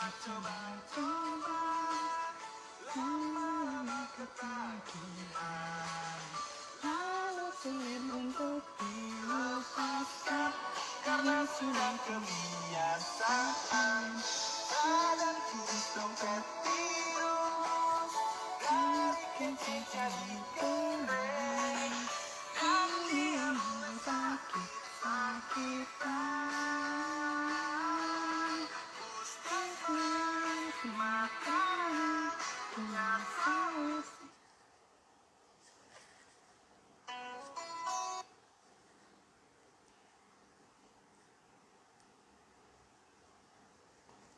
Coba-coba lama ketagihan, lalu sulit untuk dilepaskan karena sudah kebiasaan. Sadar putus dompet tirus, dari kecil jadi keren. Ini yang sakit-sakitan.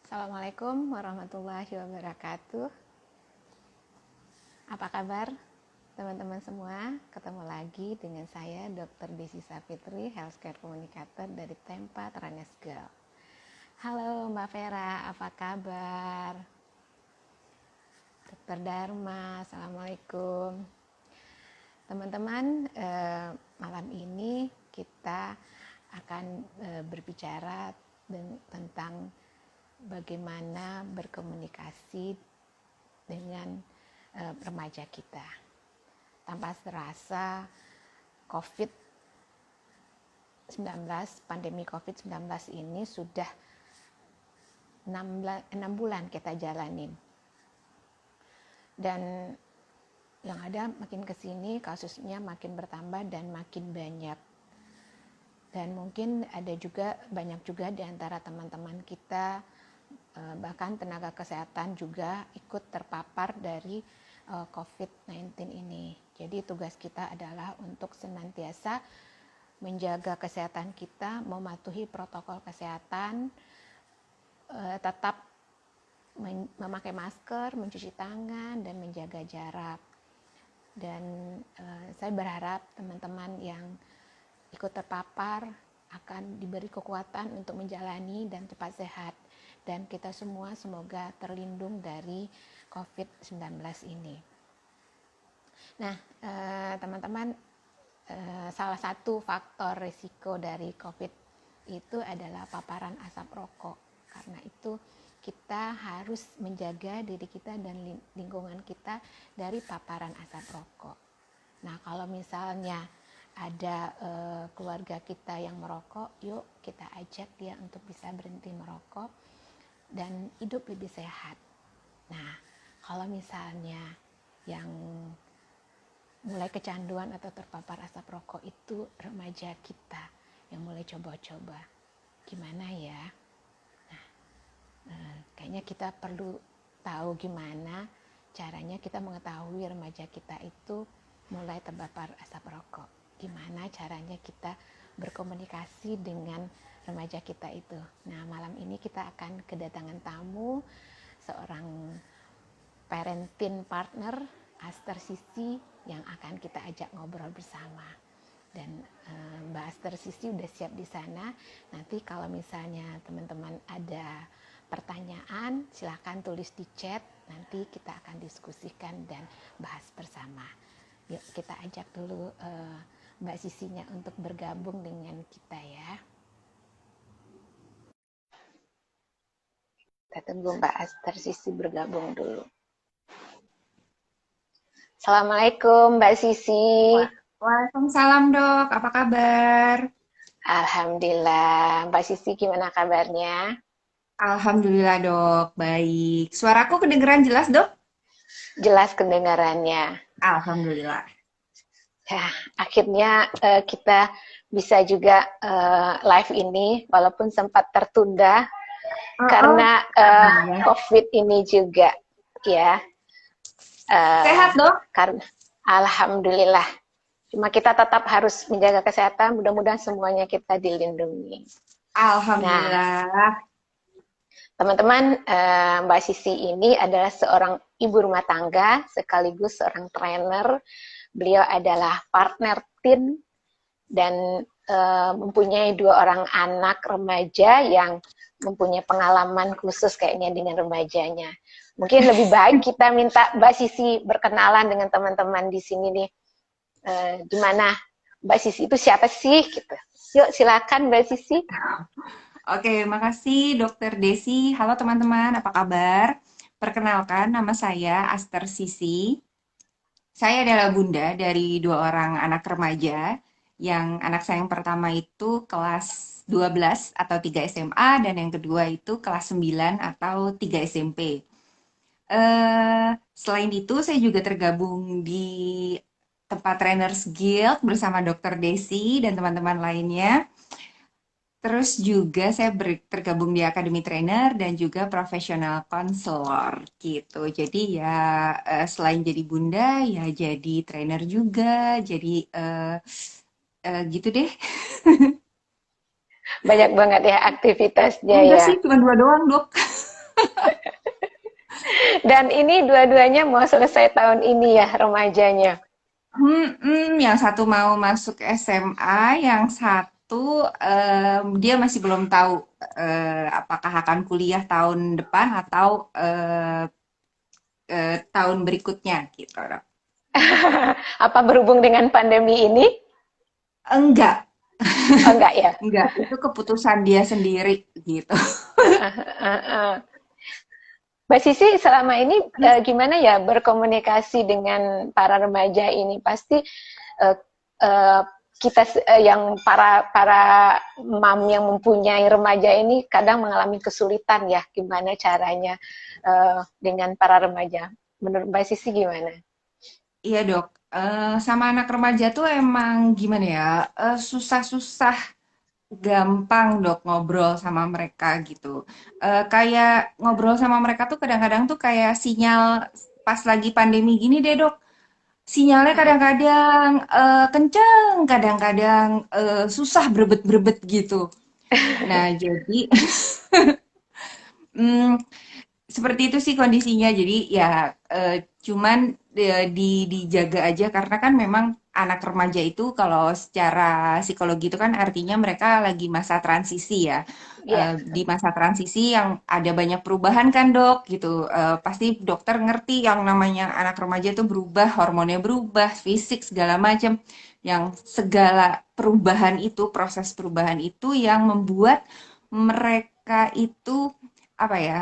Assalamualaikum warahmatullahi wabarakatuh. Apa kabar teman-teman semua? Ketemu lagi dengan saya Dr. Desi Sapitri, Healthcare Communicator dari Tempa Tranes Girl. Halo Mbak Vera, apa kabar? Dr. Dharma, Assalamualaikum. Teman-teman, malam ini kita akan berbicara tentang bagaimana berkomunikasi dengan remaja kita. Tanpa terasa pandemi COVID-19 ini sudah 6 bulan kita jalanin. Dan yang ada makin kesini kasusnya makin bertambah dan makin banyak. Dan mungkin ada juga banyak juga di antara teman-teman kita, bahkan tenaga kesehatan juga ikut terpapar dari COVID-19 ini. Jadi tugas kita adalah untuk senantiasa menjaga kesehatan kita, mematuhi protokol kesehatan, tetap memakai masker, mencuci tangan, dan menjaga jarak. Dan saya berharap teman-teman yang ikut terpapar akan diberi kekuatan untuk menjalani dan cepat sehat. Dan kita semua semoga terlindung dari COVID-19 ini. Nah, teman-teman, salah satu faktor risiko dari COVID itu adalah paparan asap rokok. Karena itu kita harus menjaga diri kita dan lingkungan kita dari paparan asap rokok. Nah, kalau misalnya ada keluarga kita yang merokok, yuk kita ajak dia untuk bisa berhenti merokok dan hidup lebih sehat. Nah, kalau misalnya yang mulai kecanduan atau terpapar asap rokok itu remaja kita yang mulai coba-coba, gimana ya? Nah, kayaknya kita perlu tahu gimana caranya kita mengetahui remaja kita itu mulai terpapar asap rokok. Gimana caranya kita berkomunikasi dengan remaja kita itu. Nah, malam ini kita akan kedatangan tamu, seorang parenting partner, Aster Sisi, yang akan kita ajak ngobrol bersama. Dan Mbak Aster Sisi udah siap di sana. Nanti kalau misalnya teman-teman ada pertanyaan, silakan tulis di chat. Nanti kita akan diskusikan dan bahas bersama. Yuk kita ajak dulu Mbak Sisinya untuk bergabung dengan kita ya. Kita tunggu Mbak Aster Sisi bergabung dulu. Assalamualaikum Mbak Sisi. Waalaikumsalam dok, apa kabar? Alhamdulillah. Mbak Sisi gimana kabarnya? Alhamdulillah dok, baik. Suaraku kedengeran jelas dok? Jelas kedengarannya. Alhamdulillah. Ya, akhirnya kita bisa juga live ini walaupun sempat tertunda karena COVID ini juga ya. Sehat dok? Karena alhamdulillah. Cuma kita tetap harus menjaga kesehatan. Mudah-mudahan semuanya kita dilindungi. Alhamdulillah. Nah, teman-teman, Mbak Sisi ini adalah seorang ibu rumah tangga sekaligus seorang trainer. Beliau adalah partner tim dan mempunyai 2 orang anak remaja yang mempunyai pengalaman khusus kayaknya dengan remajanya. Mungkin lebih baik kita minta Mbak Sisi berkenalan dengan teman-teman di sini nih. Gimana Mbak Sisi itu siapa sih? Gitu. Yuk silakan Mbak Sisi. Oke, makasih Dokter Desi. Halo teman-teman, apa kabar? Perkenalkan, nama saya Aster Sisi. Saya adalah bunda dari dua orang anak remaja. Yang anak saya yang pertama itu kelas 12 atau 3 SMA, dan yang kedua itu kelas 9 atau 3 SMP. Selain itu, saya juga tergabung di tempat Trainers Guild bersama Dokter Desi dan teman-teman lainnya. Terus juga saya tergabung di Akademi Trainer dan juga Professional Counselor gitu. Jadi ya selain jadi bunda ya jadi trainer juga. Jadi gitu deh. Banyak banget ya aktivitasnya Enggak ya. sih, cuma dua doang, Dok. Dan ini dua-duanya mau selesai tahun ini ya remajanya. Yang satu mau masuk SMA, yang satu dia masih belum tahu apakah akan kuliah tahun depan atau tahun berikutnya gitu. Dok. Apa berhubung dengan pandemi ini? Enggak, Oh enggak ya. enggak. Itu keputusan dia sendiri gitu. Mbak Sisi selama ini gimana ya berkomunikasi dengan para remaja ini? Pasti eh, eh, kita yang para mam yang mempunyai remaja ini kadang mengalami kesulitan ya, gimana caranya dengan para remaja? Menurut Mbak Sisi gimana? Iya dok, sama anak remaja tuh emang gimana ya, susah-susah gampang dok ngobrol sama mereka gitu. Kayak ngobrol sama mereka tuh kadang-kadang tuh kayak sinyal pas lagi pandemi gini deh dok. Sinyalnya kadang-kadang kenceng, kadang-kadang susah berebet-berebet gitu. Nah jadi mm, seperti itu sih kondisinya. Jadi ya cuman dijaga aja karena kan memang anak remaja itu kalau secara psikologi itu kan artinya mereka lagi masa transisi ya. Ya, Di masa transisi yang ada banyak perubahan kan dok gitu. Pasti dokter ngerti yang namanya anak remaja itu berubah, hormonnya berubah, fisik segala macam. Yang segala perubahan itu, proses perubahan itu yang membuat mereka itu apa ya,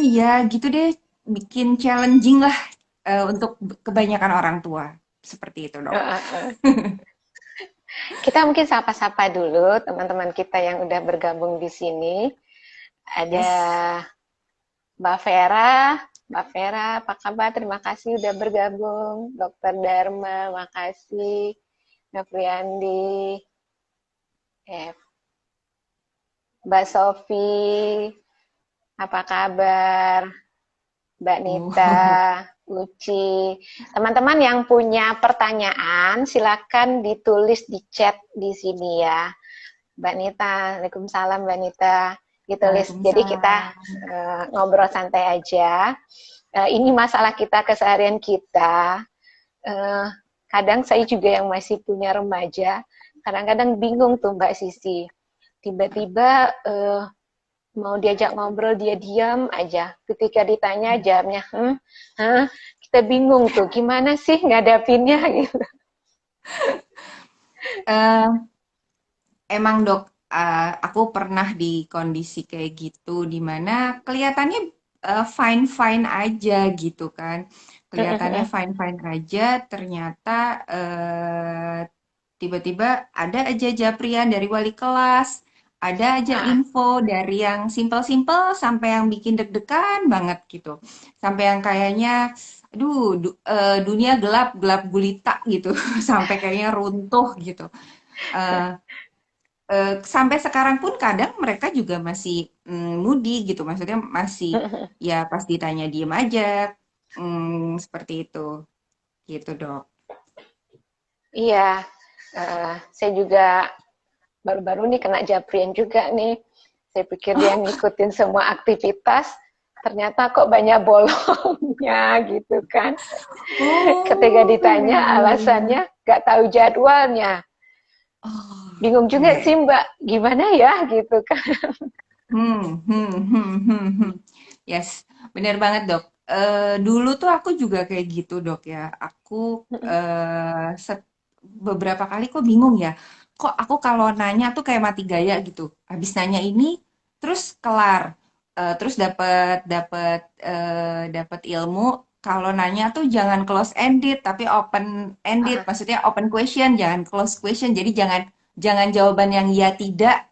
ya gitu deh, bikin challenging lah, untuk kebanyakan orang tua, seperti itu, Dok. kita mungkin sapa-sapa dulu teman-teman kita yang udah bergabung di sini. Ada Yes. Mbak Vera. Mbak Vera, apa kabar? Terima kasih udah bergabung. Dokter Dharma, makasih. Nopriandi, eh, Mbak Sofi, apa kabar? Mbak Nita, Oh. Uci. Teman-teman yang punya pertanyaan, silakan ditulis di chat di sini ya. Mbak Nita, Waalaikumsalam Mbak Nita. Ditulis. Jadi kita Waalaikumsalam. ngobrol santai aja. Ini masalah kita keseharian kita. Uh, Kadang saya juga yang masih punya remaja, kadang-kadang bingung tuh Mbak Sisi. Tiba-tiba mau diajak ngobrol dia diam aja. Ketika ditanya jawabnya, kita bingung tuh gimana sih ngadapinnya gitu. Eee, Emang, Dok, aku pernah di kondisi kayak gitu, di mana kelihatannya, fine-fine aja gitu kan. Kelihatannya fine-fine aja, ternyata, tiba-tiba ada aja japrian dari wali kelas, ada aja info dari yang simpel-simpel sampai yang bikin deg-degan banget gitu. Sampai yang kayaknya, aduh, dunia gelap, gelap gulita gitu, sampai kayaknya runtuh gitu. Eh, Sampai sekarang pun kadang mereka juga masih moody gitu, maksudnya masih ya pas ditanya diem aja, seperti itu, gitu dok. Iya, saya juga baru-baru nih kena japrian juga nih. Saya pikir dia ngikutin semua aktivitas, ternyata kok banyak bolongnya gitu kan. Ketika Oh, iya, ditanya iya, iya. alasannya nggak tahu jadwalnya. Oh, Bingung juga iya, sih iya. Mbak, gimana ya gitu kan. Hmm. Yes, benar banget dok. Dulu tuh aku juga kayak gitu dok ya. Aku beberapa kali kok bingung ya. kok aku kalau nanya tuh kayak mati gaya gitu. Habis nanya ini, terus kelar. Terus dapat dapat dapat ilmu. Kalau nanya tuh jangan close ended, tapi open ended. Ah, Maksudnya open question, jangan close question. Jadi jangan jangan jawaban yang ya tidak,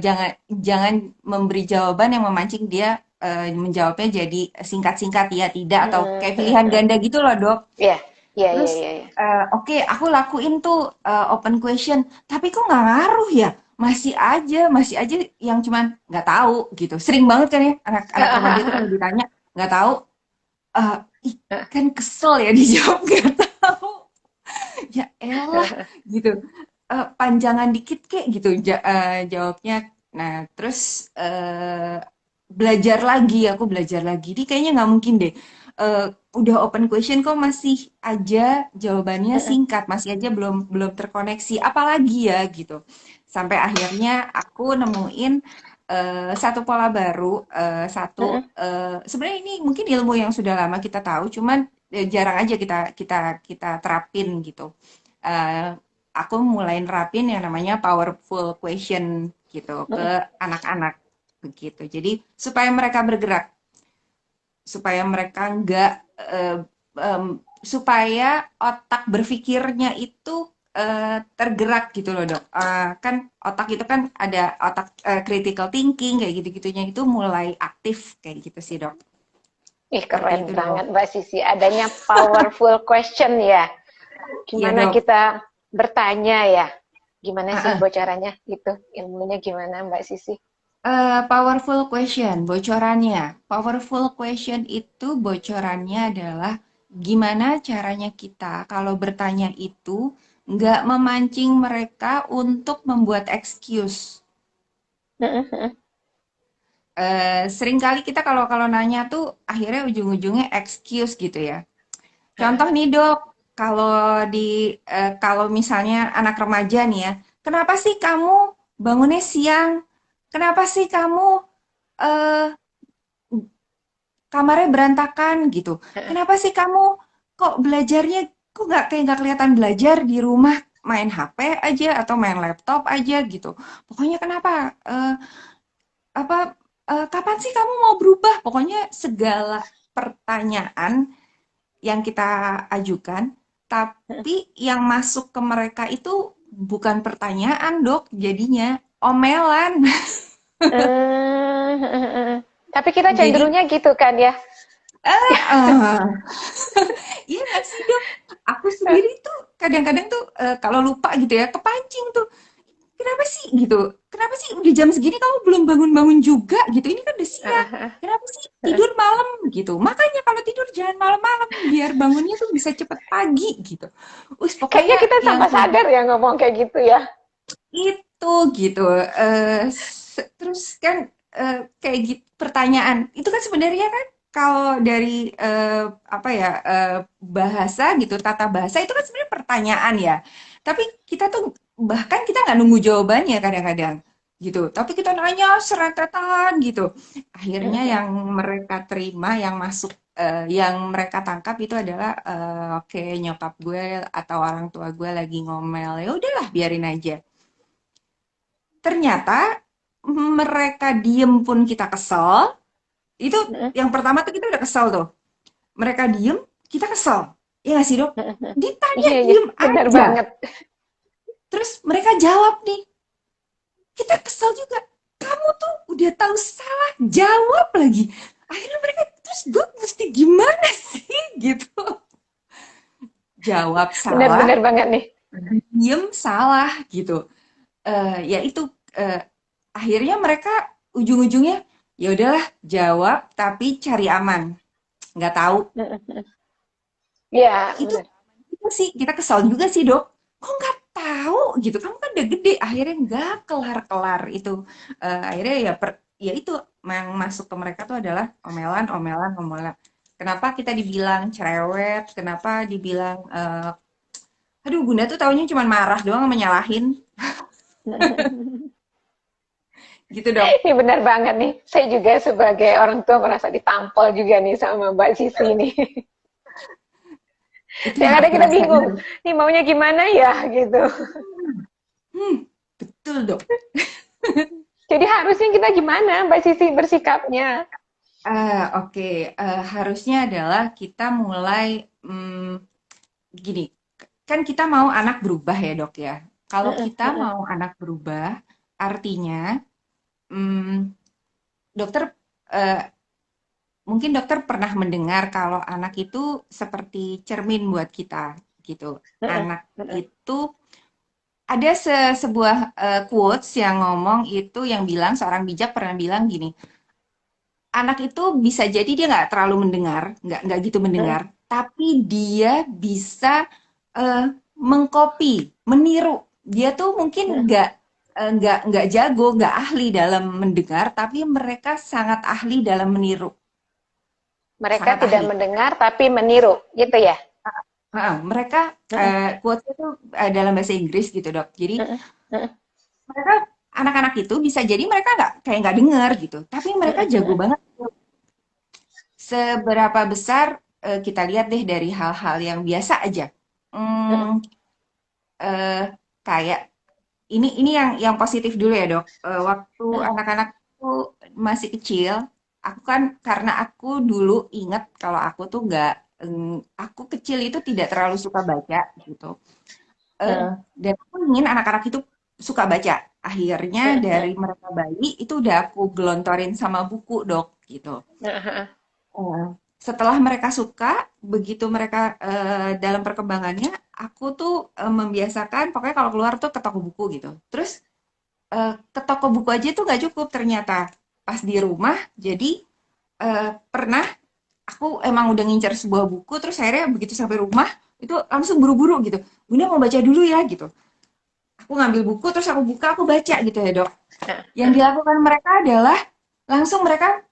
jangan jangan memberi jawaban yang memancing dia menjawabnya jadi singkat-singkat ya tidak atau kayak pilihan ganda gitu loh dok. Iya, iya, iya, Terus, iya, iya. oke, aku lakuin tuh open question, tapi kok nggak ngaruh ya? Masih aja yang cuman nggak tahu gitu. Sering banget kan ya anak-anak remaja tuh kalau ditanya nggak tahu, eh, ih, kan kesel ya dijawab nggak tahu. Ya elah gitu. Panjangan dikit kek gitu jawabnya. Nah, terus belajar lagi, aku belajar lagi. Ini kayaknya nggak mungkin deh. Eh, udah open question kok masih aja jawabannya singkat, masih aja belum belum terkoneksi. Apalagi ya gitu. Sampai akhirnya aku nemuin satu pola baru, sebenarnya ini mungkin ilmu yang sudah lama kita tahu, cuman jarang aja kita kita kita terapin gitu. Eh, aku mulai nerapin yang namanya powerful question gitu ke anak-anak begitu. Jadi supaya mereka bergerak, supaya mereka nggak eh, em, supaya otak berpikirnya itu tergerak gitu loh dok. Kan otak itu kan ada otak critical thinking kayak gitu-gitunya itu mulai aktif kayak gitu sih dok. Ih, Seperti keren itu dok. banget Mbak Sisi. Adanya powerful question ya. Iya Gimana dok. kita bertanya ya? Gimana sih Heeh. bocorannya gitu? Ilmunya gimana Mbak Sisi? Powerful question, bocorannya. Powerful question itu bocorannya adalah gimana caranya kita kalau bertanya itu nggak memancing mereka untuk membuat excuse. Seringkali kita kalau kalau nanya tuh akhirnya ujung-ujungnya excuse gitu ya. Contoh nih dok, kalau misalnya anak remaja nih ya, kenapa sih kamu bangunnya siang? Kenapa sih kamu eh kamarnya berantakan gitu. Kenapa sih kamu kok belajarnya kok nggak kelihatan belajar di rumah main HP aja atau main laptop aja gitu. Pokoknya kenapa apa kapan sih kamu mau berubah? Pokoknya segala pertanyaan yang kita ajukan, tapi yang masuk ke mereka itu bukan pertanyaan, Dok, jadinya omelan. Tapi kita Jadi, cenderungnya gitu kan ya. ah, iya nggak sih dok? Aku sendiri tuh kadang-kadang tuh kalau lupa gitu ya, kepancing tuh. Kenapa sih gitu? Kenapa sih udah jam segini kamu belum bangun-bangun juga gitu? Ini kan udah siang. Kenapa sih tidur malam gitu? Makanya kalau tidur jangan malam-malam biar bangunnya tuh bisa cepet pagi gitu. Us Kayaknya pokoknya kita yang tanpa kayak sadar ya ngomong kayak gitu ya. itu gitu. Terus kan kayak gitu pertanyaan itu kan sebenarnya kan kalau dari apa ya bahasa gitu tata bahasa itu kan sebenarnya pertanyaan ya. Tapi kita tuh bahkan kita nggak nunggu jawabannya kadang-kadang gitu. Tapi kita nanya serentetan gitu. Akhirnya yang mereka terima, yang masuk, yang mereka tangkap itu adalah oke nyokap gue atau orang tua gue lagi ngomel ya udahlah biarin aja. Ternyata mereka diem pun kita kesel. Itu yang pertama tuh kita udah kesel tuh. Mereka diem, kita kesel. Iya nggak sih dok? Ditanya Iya, iya, diem benar aja. banget. Terus mereka jawab nih. Kita kesel juga. Kamu tuh udah tahu salah, jawab lagi. Akhirnya mereka, terus gue mesti gimana sih gitu. Jawab salah, Benar-benar banget nih. diem salah gitu. Ya itu eh, akhirnya mereka ujung-ujungnya ya udahlah jawab tapi cari aman nggak tahu Iya, itu benar. itu sih kita kesal juga sih dok kok nggak tahu gitu kamu kan udah gede akhirnya nggak kelar-kelar itu. Akhirnya ya ya itu yang masuk ke mereka tuh adalah omelan omelan omelan kenapa kita dibilang cerewet kenapa dibilang aduh bunda tuh taunya cuma marah doang menyalahin gitu dok. Ini benar banget nih. Saya juga sebagai orang tua merasa ditampol juga nih sama Mbak Sisi ini. Itu Yang yang ada aku kita rasain bingung, nih maunya gimana ya gitu. Betul dok. Jadi harusnya kita gimana Mbak Sisi bersikapnya? Oke. Harusnya adalah kita mulai gini. Kan kita mau anak berubah ya dok ya. Kalau Mm-mm, kita mm-mm, mau anak berubah, artinya mm, dokter eh, mungkin dokter pernah mendengar kalau anak itu seperti cermin buat kita gitu. mm-mm, Anak mm-mm, itu ada sebuah quotes yang ngomong itu yang bilang seorang bijak pernah bilang gini, anak itu bisa jadi dia nggak terlalu mendengar, nggak gitu mm-mm, mendengar, tapi dia bisa eh, mengcopy, meniru. Dia tuh mungkin mm-mm. nggak jago, nggak ahli dalam mendengar, tapi mereka sangat ahli dalam meniru, Mereka sangat tidak ahli. mendengar tapi meniru, gitu ya? Mereka Mm-mm, quotes itu dalam bahasa Inggris gitu dok. Jadi mm-mm, mm-mm, mereka anak-anak itu bisa jadi mereka nggak kayak nggak dengar gitu, tapi mereka mm-mm, jago mm-mm, banget. Seberapa besar kita lihat deh dari hal-hal yang biasa aja. mm-mm, Hmm, eh, Kayak ini yang positif dulu ya dok. Waktu mm-mm, anak-anak itu masih kecil, aku kan karena aku dulu ingat kalau aku tuh nggak, aku kecil itu tidak terlalu suka baca gitu. Eh, mm-mm, dan aku ingin anak-anak itu suka baca. Akhirnya mm-mm, dari mereka bayi itu udah aku gelontorin sama buku dok gitu. mm-mm. Eh, Setelah mereka suka, begitu mereka dalam perkembangannya, aku tuh membiasakan, pokoknya kalau keluar tuh ke toko buku gitu. Terus ke toko buku aja tuh nggak cukup ternyata. Pas di rumah, jadi pernah aku emang udah ngincar sebuah buku, terus akhirnya begitu sampai rumah, itu langsung buru-buru gitu. Bunda mau baca dulu ya gitu. Aku ngambil buku, terus aku buka, aku baca gitu ya dok. Yang dilakukan mereka adalah langsung mereka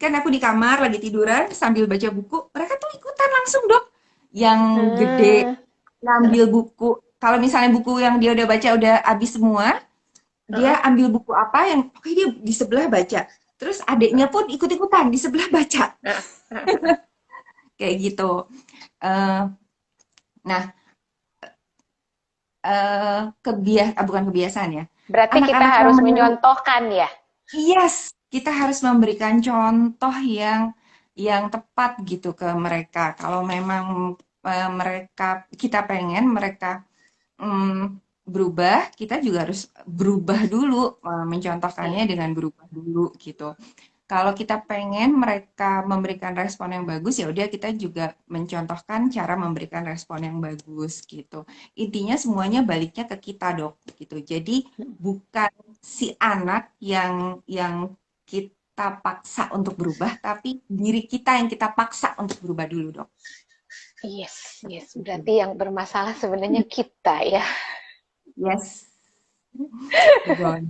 kan aku di kamar lagi tiduran sambil baca buku, mereka tuh ikutan langsung dok. Yang gede Hmm, ngambil buku, kalau misalnya buku yang dia udah baca udah habis semua, dia mm-mm, ambil buku apa yang oke dia di sebelah baca. Terus adiknya pun ikut-ikutan di sebelah baca. mm-mm. Kayak gitu. Eh, nah, bukan kebiasaan ya. Berarti kita Anak-anak yang harus meniru. menyontohkan ya. Yes, kita harus memberikan contoh yang tepat gitu ke mereka. Kalau memang kita pengen mereka berubah, kita juga harus berubah dulu, mencontohkannya Iya. dengan berubah dulu gitu. Kalau kita pengen mereka memberikan respon yang bagus, ya udah kita juga mencontohkan cara memberikan respon yang bagus gitu. Intinya semuanya baliknya ke kita, Dok, gitu. Jadi bukan si anak yang kita paksa untuk berubah, tapi diri kita yang kita paksa untuk berubah dulu, Dok. Yes, yes. Gitu. Berarti yang bermasalah sebenarnya kita ya. Yes, begon.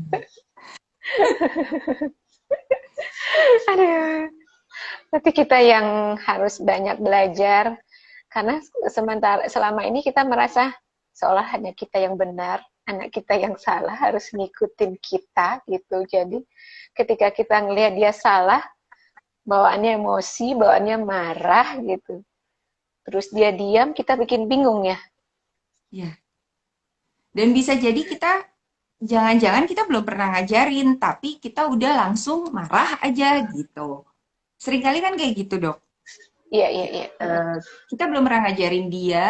Aduh. Berarti kita yang harus banyak belajar karena sementara selama ini kita merasa seolah hanya kita yang benar, anak kita yang salah harus ngikutin kita gitu. Jadi ketika kita ngelihat dia salah, bawaannya emosi, bawaannya marah gitu. Terus dia diam, kita bikin bingung ya. Ya. Dan bisa jadi kita jangan-jangan kita belum pernah ngajarin, tapi kita udah langsung marah aja gitu. Seringkali kan kayak gitu, Dok. Iya, iya, iya. Eh, kita belum pernah ngajarin dia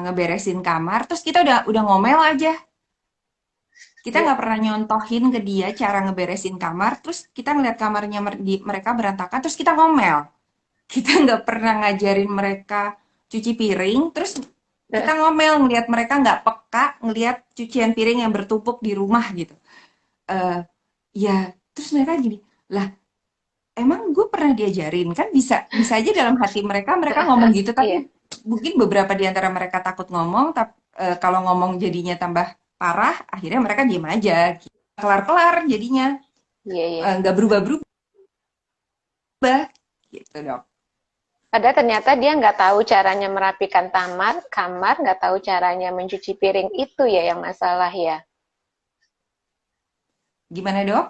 ngeberesin kamar, terus kita udah ngomel aja. Kita Iya. nggak pernah nyontohin ke dia cara ngeberesin kamar, terus kita ngeliat kamarnya mereka berantakan, terus kita ngomel. Kita nggak pernah ngajarin mereka cuci piring, terus kita ngomel ngelihat mereka nggak peka ngelihat cucian piring yang bertumpuk di rumah gitu. eh Ya, terus mereka gini, lah emang gue pernah diajarin kan bisa bisa aja dalam hati mereka mereka ngomong gitu, tapi Iya, mungkin beberapa di antara mereka takut ngomong, tapi kalau ngomong jadinya tambah parah, akhirnya mereka diem aja, gitu. Kelar-kelar jadinya, iya, iya. nggak berubah-berubah gitu dok. Padahal ternyata dia nggak tahu caranya merapikan kamar, nggak tahu caranya mencuci piring itu ya yang masalah ya. Gimana dok?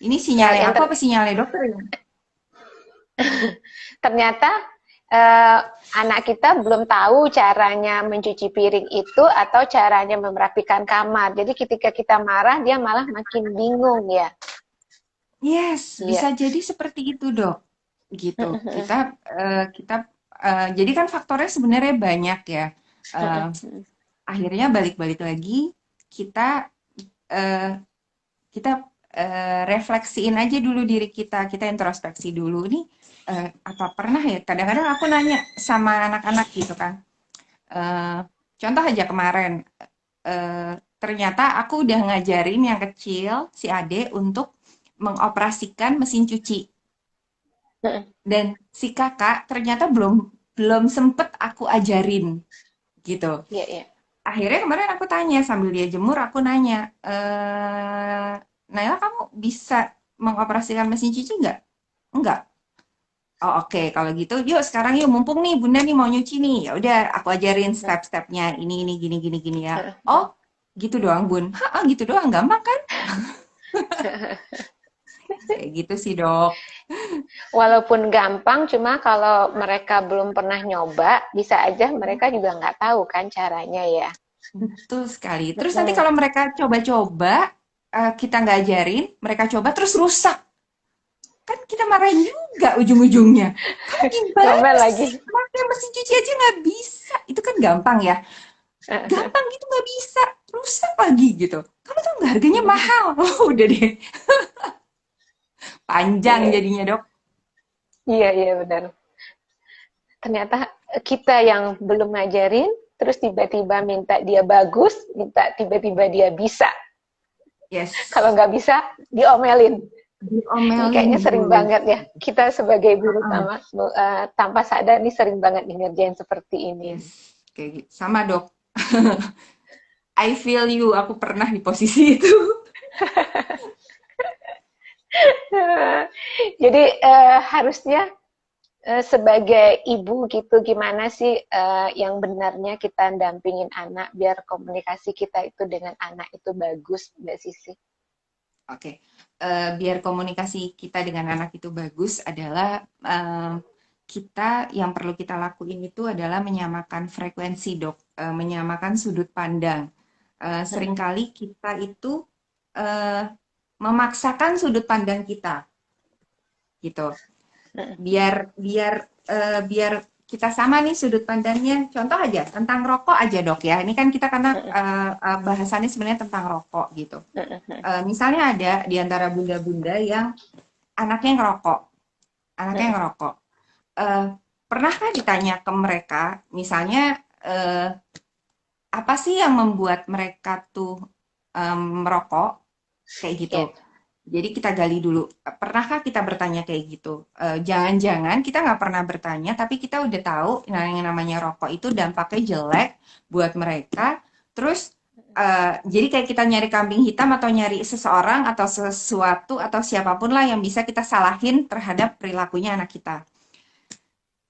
Ini Nah, sinyalnya aku apa sinyalnya dokter ya? ternyata eh, anak kita belum tahu caranya mencuci piring itu atau caranya merapikan kamar. Jadi ketika kita marah, dia malah makin bingung ya. Yes, Iya. bisa jadi seperti itu, Dok. Gitu. Jadi kan faktornya sebenarnya banyak ya. Eh, Akhirnya balik-balik lagi kita eh, kita refleksiin aja dulu diri kita, kita introspeksi dulu nih, apa pernah ya, kadang-kadang aku nanya sama anak-anak gitu kan, eh, contoh aja kemarin, ternyata aku udah ngajarin yang kecil si Ade untuk mengoperasikan mesin cuci, dan si kakak ternyata belum belum sempet aku ajarin gitu. Iya, iya. Akhirnya kemarin aku tanya sambil dia jemur, aku nanya, Naila, kamu bisa mengoperasikan mesin cuci nggak? Enggak. Oh, oke, kalau gitu yuk sekarang yuk, mumpung nih Bunda nih mau nyuci nih. Ya udah aku ajarin step-stepnya, ini gini gini gini ya. Oh, gitu doang Bun. Hah, gitu doang, gampang kan? Kayak gitu sih, Dok. Walaupun gampang, cuma kalau mereka belum pernah nyoba, bisa aja mereka juga nggak tahu kan caranya ya. Betul sekali. Terus nanti kalau mereka coba-coba, kita nggak ajarin, mereka coba terus rusak. Kan kita marahin juga ujung-ujungnya. Kamu Ngomel gimana lagi. sih? Pakai mesin cuci aja nggak bisa. Itu kan gampang ya. Gampang gitu nggak bisa. Rusak lagi gitu. Kamu tuh nggak, harganya mahal. Oh, udah deh. Panjang Iya, jadinya, Dok. iya, iya benar. Ternyata kita yang belum ngajarin, terus tiba-tiba minta dia bagus, minta tiba-tiba dia bisa. Kalau Yes. nggak bisa, diomelin. Ini Diomelin kayaknya sering dulu. banget ya. Kita sebagai guru Heeh. tanpa sadar nih sering banget nih ngerjain seperti ini. Yes. Kayak gitu. Sama, Dok. I feel you. Aku pernah di posisi itu. Jadi harusnya sebagai ibu gitu, gimana sih yang benarnya kita dampingin anak biar komunikasi kita itu dengan anak itu bagus, Mbak Sisi? Oke, biar komunikasi kita dengan anak itu bagus adalah, kita yang perlu kita lakuin itu adalah menyamakan frekuensi, Dok, menyamakan sudut pandang. Seringkali kita itu, eee, memaksakan sudut pandang kita, gitu. Biar biar biar kita sama nih sudut pandangnya. Contoh aja tentang rokok aja, Dok, ya. Ini kan kita karena, bahasannya sebenarnya tentang rokok gitu. Misalnya ada di antara bunda-bunda yang anaknya ngerokok, anaknya ngerokok. Eh, Pernahkah ditanya ke mereka, misalnya, apa sih yang membuat mereka tuh merokok kayak gitu? Ya. Jadi kita gali dulu, pernahkah kita bertanya kayak gitu? Jangan-jangan kita nggak pernah bertanya, tapi kita udah tahu, nah, yang namanya rokok itu dampaknya jelek buat mereka. Terus jadi kayak kita nyari kambing hitam atau nyari seseorang atau sesuatu atau siapapun lah yang bisa kita salahin terhadap perilakunya anak kita.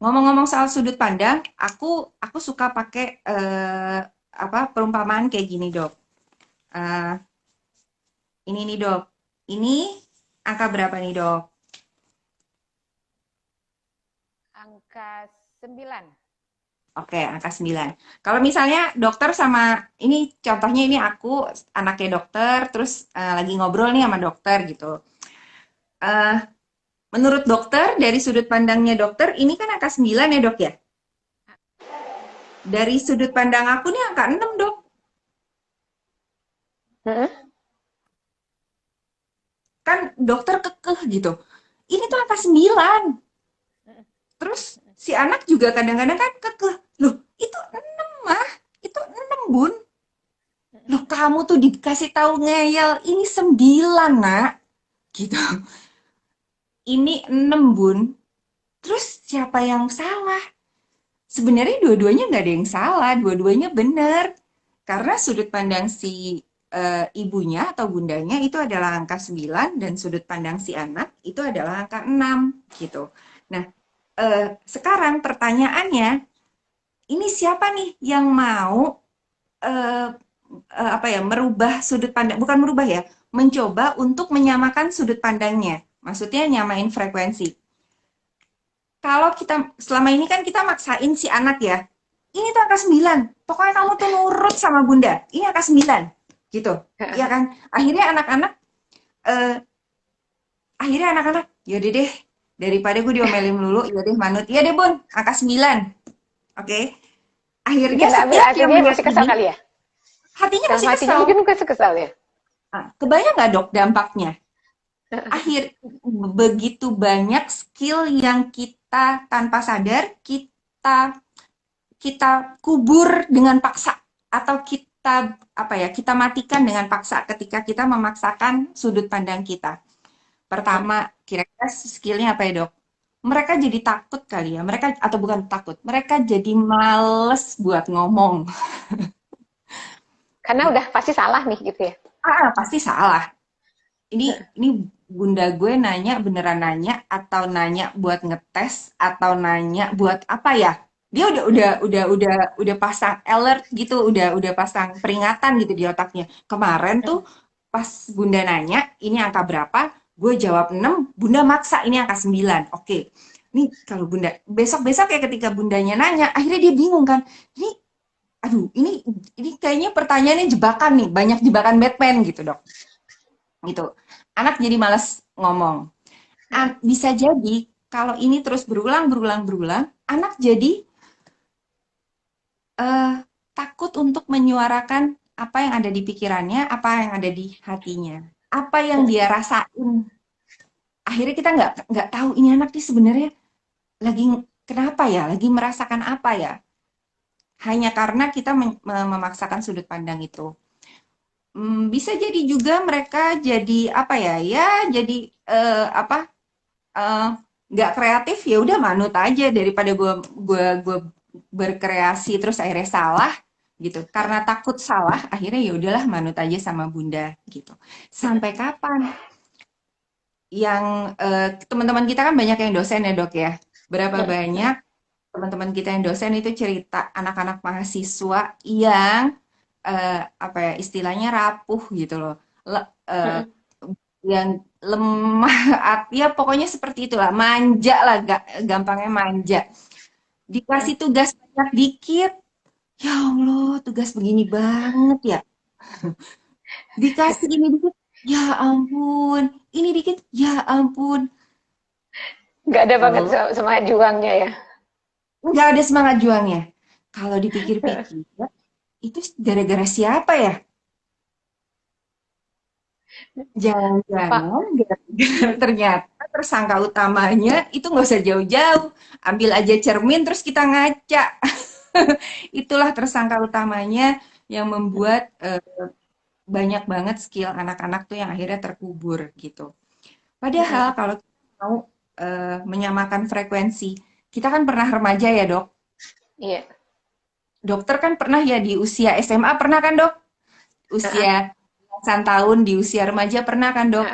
Ngomong-ngomong soal sudut pandang, aku suka pakai apa, perumpamaan kayak gini, Dok. Eh, ini nih, Dok. Ini angka berapa nih, Dok? Angka 9. Oke, angka 9. Kalau misalnya dokter sama, ini contohnya, ini aku anaknya dokter, terus lagi ngobrol nih sama dokter gitu. Eh, Menurut dokter, dari sudut pandangnya dokter, ini kan angka 9 ya, Dok ya? Dari sudut pandang aku nih angka 6, Dok. Kan dokter kekeh gitu. Ini tuh angka 9. Terus si anak juga kadang-kadang kan kekeh. Loh, itu 6 mah. Itu 6 Bun. Loh, kamu tuh dikasih tahu ngeyel, ini 9 nak. Gitu. Ini 6 Bun. Terus siapa yang salah? Sebenarnya dua-duanya nggak ada yang salah, dua-duanya benar. Karena sudut pandang si ibunya atau bundanya itu adalah angka 9 dan sudut pandang si anak itu adalah angka 6 gitu. Nah, sekarang pertanyaannya, ini siapa nih yang mau eh, apa ya, merubah sudut pandang, bukan merubah ya, mencoba untuk menyamakan sudut pandangnya. Maksudnya nyamain frekuensi. kalau kita selama ini kan kita maksain si anak ya, ini tuh angka 9, pokoknya kamu tuh nurut sama bunda, ini angka 9, gitu, ya kan? Eh, akhirnya anak-anak, yaudah deh, daripada gue diomelin dulu, yaudah deh manut, ya deh bun, angka 9, oke? Akhirnya Tapi setiap yang akhirnya melihat masih kesal ini, kali ya. hatinya Dalam masih hatinya kesel. mungkin kesal ya. Nah, kebayang nggak dok dampaknya? Begitu banyak skill yang kita tanpa sadar kita kita kubur dengan paksa atau kita apa ya kita matikan dengan paksa ketika kita memaksakan sudut pandang kita. Pertama, kira-kira skillnya apa ya dok? Mereka jadi takut kali ya, mereka atau bukan takut, mereka jadi males buat ngomong. Karena udah pasti salah nih gitu ya. Pasti salah. Ini bunda gue nanya beneran nanya atau nanya buat ngetes atau nanya buat apa ya? Dia udah pasang alert gitu, udah pasang peringatan gitu di otaknya. Kemarin tuh pas bunda nanya ini angka berapa, gue jawab 6, bunda maksa ini angka 9. Oke. Nih kalau bunda besok-besok ya ketika bundanya nanya, akhirnya dia bingung kan. Ini aduh, ini kayaknya pertanyaannya jebakan nih, banyak jebakan Batman gitu, Dok. Gitu. Anak jadi malas ngomong. Bisa jadi kalau ini terus berulang, anak jadi eh, takut untuk menyuarakan apa yang ada di pikirannya, apa yang ada di hatinya, apa yang dia rasain. Akhirnya kita nggak tahu ini anak nih sebenarnya lagi kenapa ya, lagi merasakan apa ya. Hanya karena kita memaksakan sudut pandang itu. Bisa jadi juga mereka jadi apa ya, ya jadi apa eh, nggak kreatif ya udah manut aja daripada gue berkreasi terus akhirnya salah gitu karena takut salah akhirnya ya udahlah manut aja sama bunda gitu sampai kapan yang teman-teman kita kan banyak yang dosen ya dok ya berapa banyak teman-teman kita yang dosen itu cerita anak-anak mahasiswa yang apa ya istilahnya rapuh gitu loh eh, yang lemah ya pokoknya seperti itulah manja lah gampangnya manja dikasih tugas banyak dikit ya Allah tugas begini banget ya dikasih ini dikit ya ampun ini dikit ya ampun Nggak ada banget kalau semangat juangnya ya. nggak ada semangat juangnya kalau dipikir-pikir itu gara-gara siapa ya Pak, jangan-jangan ternyata tersangka utamanya itu nggak usah jauh-jauh ambil aja cermin terus kita ngaca. Itulah tersangka utamanya yang membuat banyak banget skill anak-anak tuh yang akhirnya terkubur gitu. Padahal kalau kita mau menyamakan frekuensi, kita kan pernah remaja ya dok. iya. Dokter kan pernah ya di usia SMA pernah kan dok? Usia belasan tahun di usia remaja pernah kan dok?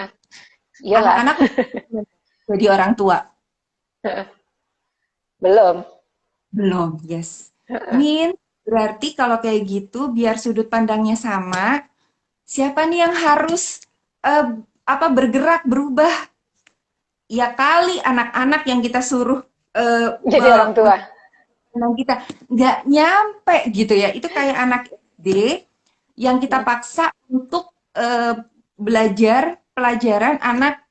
Iyalah. Anak-anak jadi orang tua. Belum. Belum, yes. Berarti kalau kayak gitu, biar sudut pandangnya sama, siapa nih yang harus eh, apa bergerak, berubah? Ya kali anak-anak yang kita suruh Jadi orang tua. menang kita nggak nyampe gitu ya. Itu kayak anak SD yang kita paksa untuk belajar pelajaran anak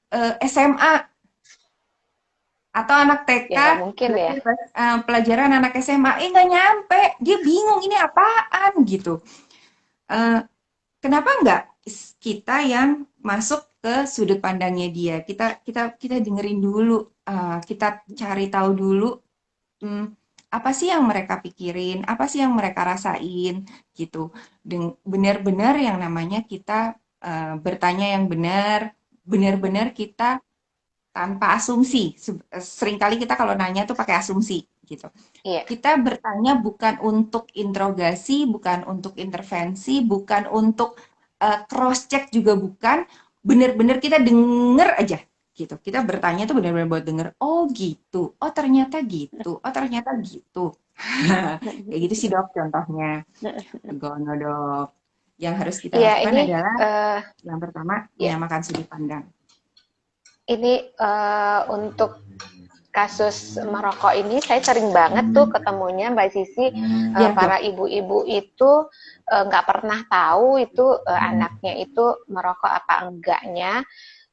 SMA atau anak TK Ya nggak mungkin ya. belajar pelajaran anak SMA nggak nyampe dia bingung ini apaan gitu. Eh, Kenapa nggak kita yang masuk ke sudut pandangnya dia kita dengerin dulu kita cari tahu dulu hmm, apa sih yang mereka pikirin apa sih yang mereka rasain gitu benar-benar yang namanya kita bertanya yang benar-benar kita tanpa asumsi. Seringkali kita kalau nanya tuh pakai asumsi gitu. Iya. Kita bertanya bukan untuk interogasi, bukan untuk intervensi, bukan untuk cross check juga bukan. Bener-bener kita denger aja gitu. Kita bertanya tuh bener-bener buat denger. Oh gitu. Oh ternyata gitu. Oh ternyata gitu. Kayak gitu sih dok contohnya. Begono dok. Yang harus kita Iya, lakukan ini adalah eh yang pertama ya, menyamakan sudut pandang. ini untuk kasus merokok ini saya sering banget tuh ketemunya Mbak Sisi, Ya, para Dok. ibu-ibu itu nggak pernah tahu itu anaknya itu merokok apa enggaknya,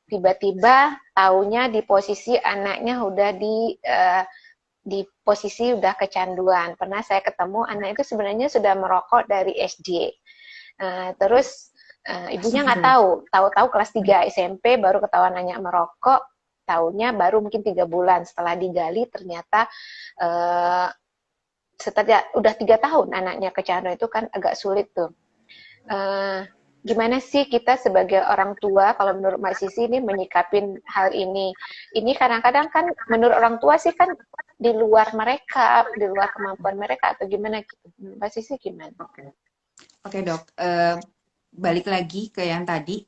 tiba-tiba taunya di posisi anaknya udah di posisi udah kecanduan. Pernah saya ketemu anak itu sebenarnya sudah merokok dari SD. Terus ibunya nggak Astagfirullah. tahu kelas 3 SMP baru ketahuan anaknya merokok, tahunya baru mungkin 3 bulan setelah digali ternyata eh, setelah udah 3 tahun anaknya kecanduan itu kan agak sulit tuh. Eh, Gimana sih kita sebagai orang tua kalau menurut Mbak Sisi ini menyikapin hal ini? Ini kadang-kadang kan menurut orang tua sih kan di luar mereka, di luar kemampuan mereka atau gimana gitu. Mbak Sisi gimana? Oke. Oke, Dok. Balik lagi ke yang tadi,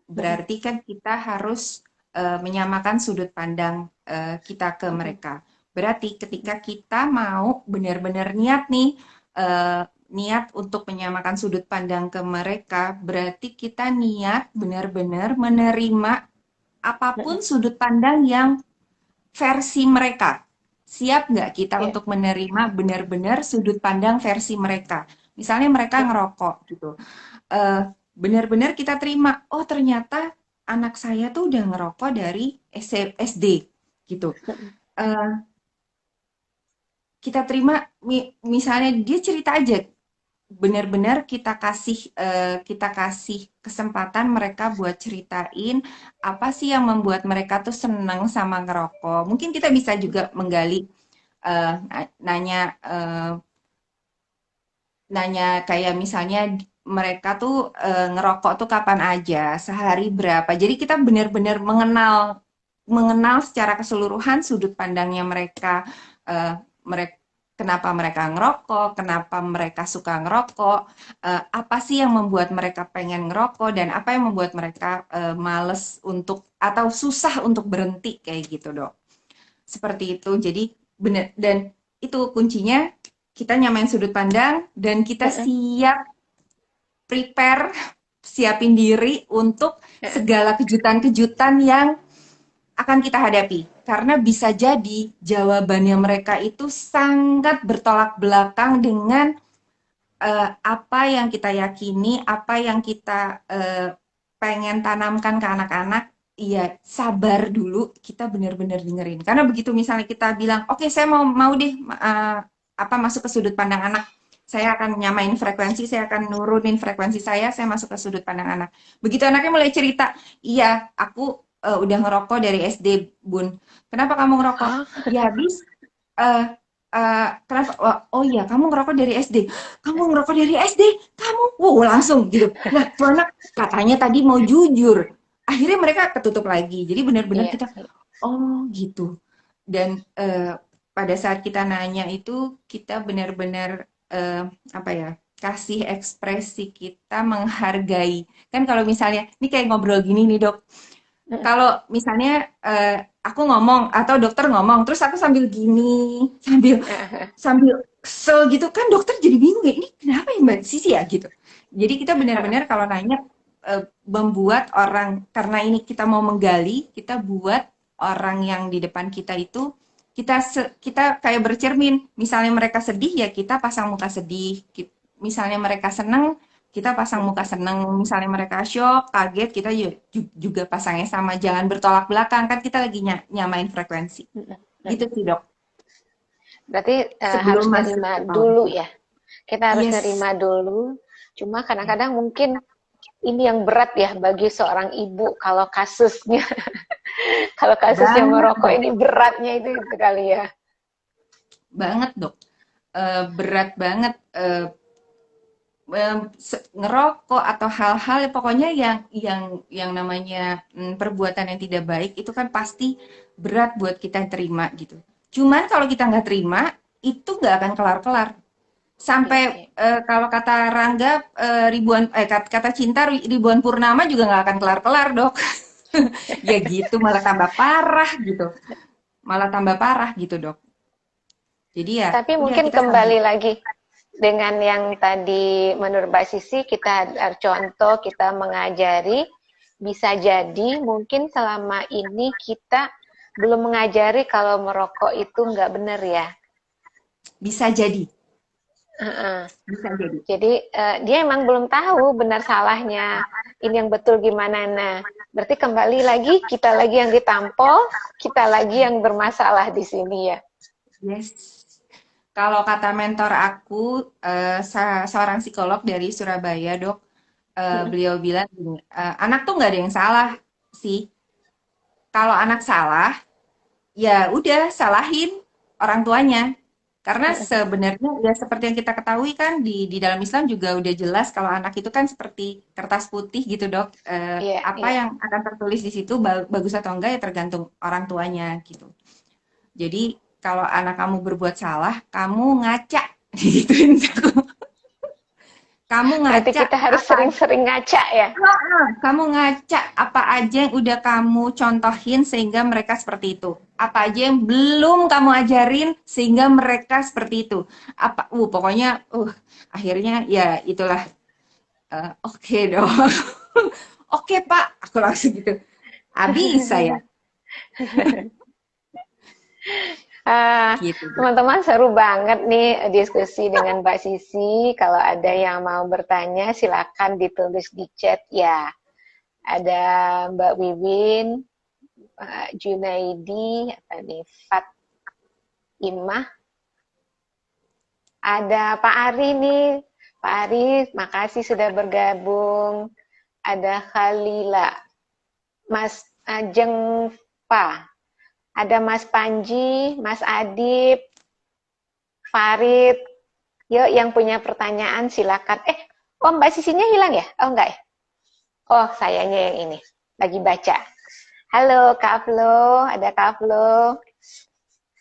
berarti kan kita harus menyamakan sudut pandang kita ke mereka. Berarti ketika kita mau benar-benar niat nih, niat untuk menyamakan sudut pandang ke mereka, berarti kita niat benar-benar menerima apapun sudut pandang yang versi mereka. Siap nggak kita Iya. untuk menerima benar-benar sudut pandang versi mereka? Misalnya mereka ngerokok gitu. Eh, Benar-benar kita terima, oh ternyata anak saya tuh udah ngerokok dari SD gitu. Eh, kita terima, misalnya dia cerita aja, benar-benar kita kasih kesempatan mereka buat ceritain apa sih yang membuat mereka tuh seneng sama ngerokok. Mungkin kita bisa juga menggali, nanya, kayak misalnya mereka tuh ngerokok tuh kapan aja, sehari berapa. Jadi kita benar-benar mengenal mengenal secara keseluruhan sudut pandangnya mereka, mereka kenapa mereka ngerokok, kenapa mereka suka ngerokok, apa sih yang membuat mereka pengen ngerokok dan apa yang membuat mereka males untuk atau susah untuk berhenti kayak gitu, Dok. Seperti itu. Jadi benar dan itu kuncinya kita nyamain sudut pandang dan kita siap prepare, siapin diri untuk segala kejutan-kejutan yang akan kita hadapi. Karena bisa jadi jawabannya mereka itu sangat bertolak belakang dengan apa yang kita yakini, apa yang kita pengen tanamkan ke anak-anak. Iya, sabar dulu, kita benar-benar dengerin. Karena begitu misalnya kita bilang, oke, saya mau deh apa masuk ke sudut pandang anak. Saya akan nyamain frekuensi, saya akan nurunin frekuensi saya masuk ke sudut pandang anak. Begitu anaknya mulai cerita, iya, aku udah ngerokok dari SD, Bun. Kenapa kamu ngerokok? Ah, Ya habis, eh kenapa? Oh iya, kamu ngerokok dari SD. Kamu ngerokok dari SD? Kamu? Wow, langsung gitu. Lah, tuh anak katanya tadi mau jujur. Akhirnya mereka ketutup lagi. Jadi benar-benar iya kita, sih. oh gitu. Dan pada saat kita nanya itu, kita benar-benar apa ya? Kasih ekspresi kita menghargai. Kan kalau misalnya, ini kayak ngobrol gini nih, Dok. Kalau misalnya aku ngomong atau dokter ngomong, terus aku sambil gini, sambil sambil kesel gitu kan dokter jadi bingung ya, ini kenapa ya Mbak Sisi ya gitu. Jadi kita benar-benar kalau nanya membuat orang karena ini kita mau menggali, kita buat orang yang di depan kita itu kita kayak bercermin. Misalnya mereka sedih ya kita pasang muka sedih. Misalnya mereka seneng kita pasang muka seneng. Misalnya mereka shock, kaget, kita juga pasangnya sama. Jangan bertolak belakang kan kita lagi nyamain frekuensi. Gitu sih dok. Berarti harus Sebelum masuk nerima ke dulu topik. ya. Kita harus Yes. nerima dulu. Cuma kadang-kadang mungkin ini yang berat ya bagi seorang ibu kalau kasusnya kalau kasusnya Banget merokok dok. ini beratnya itu kali ya. Banget dok. Berat banget. Ngerokok atau hal-hal pokoknya yang namanya perbuatan yang tidak baik itu kan pasti berat buat kita terima gitu. Cuman kalau kita nggak terima itu nggak akan kelar-kelar. Iya Sampai sih. kalau kata Rangga kata cinta ribuan purnama juga nggak akan kelar-kelar dok. Ya gitu malah tambah parah gitu. Malah tambah parah gitu dok. Jadi ya Tapi udah mungkin kita sambil. kembali lagi dengan yang tadi menurut Mbak Sisi kita contoh kita mengajari bisa jadi mungkin selama ini kita belum mengajari kalau merokok itu nggak benar ya. Bisa jadi, Heeh. bisa jadi. Jadi dia emang belum tahu benar salahnya. Ini yang betul gimana. Nah, berarti kembali lagi kita lagi yang ditampol, kita lagi yang bermasalah di sini ya. Yes. Kalau kata mentor aku, seorang psikolog dari Surabaya, Dok, beliau bilang gini, anak tuh nggak ada yang salah sih. Kalau anak salah, ya udah salahin orang tuanya. Karena sebenarnya ya seperti yang kita ketahui kan di dalam Islam juga udah jelas kalau anak itu kan seperti kertas putih gitu, Dok. Iya, Apa iya. yang akan tertulis di situ bagus atau enggak ya tergantung orang tuanya gitu. Jadi kalau anak kamu berbuat salah, kamu ngaca gituin aku. Kamu Berarti ngaca kita harus apa sering-sering ngaca ya. kamu ngaca apa aja yang udah kamu contohin sehingga mereka seperti itu. Apa aja yang belum kamu ajarin sehingga mereka seperti itu. Pokoknya akhirnya ya itulah. Oke dong. Oke Pak, aku langsung gitu. Bisa ya. Ah, Gitu. teman-teman seru banget nih diskusi dengan Mbak Sisi. Kalau ada yang mau bertanya, silakan ditulis di chat ya. Ada Mbak Wiwin, Pak Junaidi, apa nih, Fatimah, ada Pak Ari nih. Pak Ari, makasih sudah bergabung. Ada Khalila, Mas Ajeng Pa, ada Mas Panji, Mas Adib, Farid. Yuk, yang punya pertanyaan silakan. Oh Mbak Sisinya hilang ya? Oh enggak ya? Oh, sayanya yang ini. Lagi baca. Halo Kak Flo, ada Kak Flo.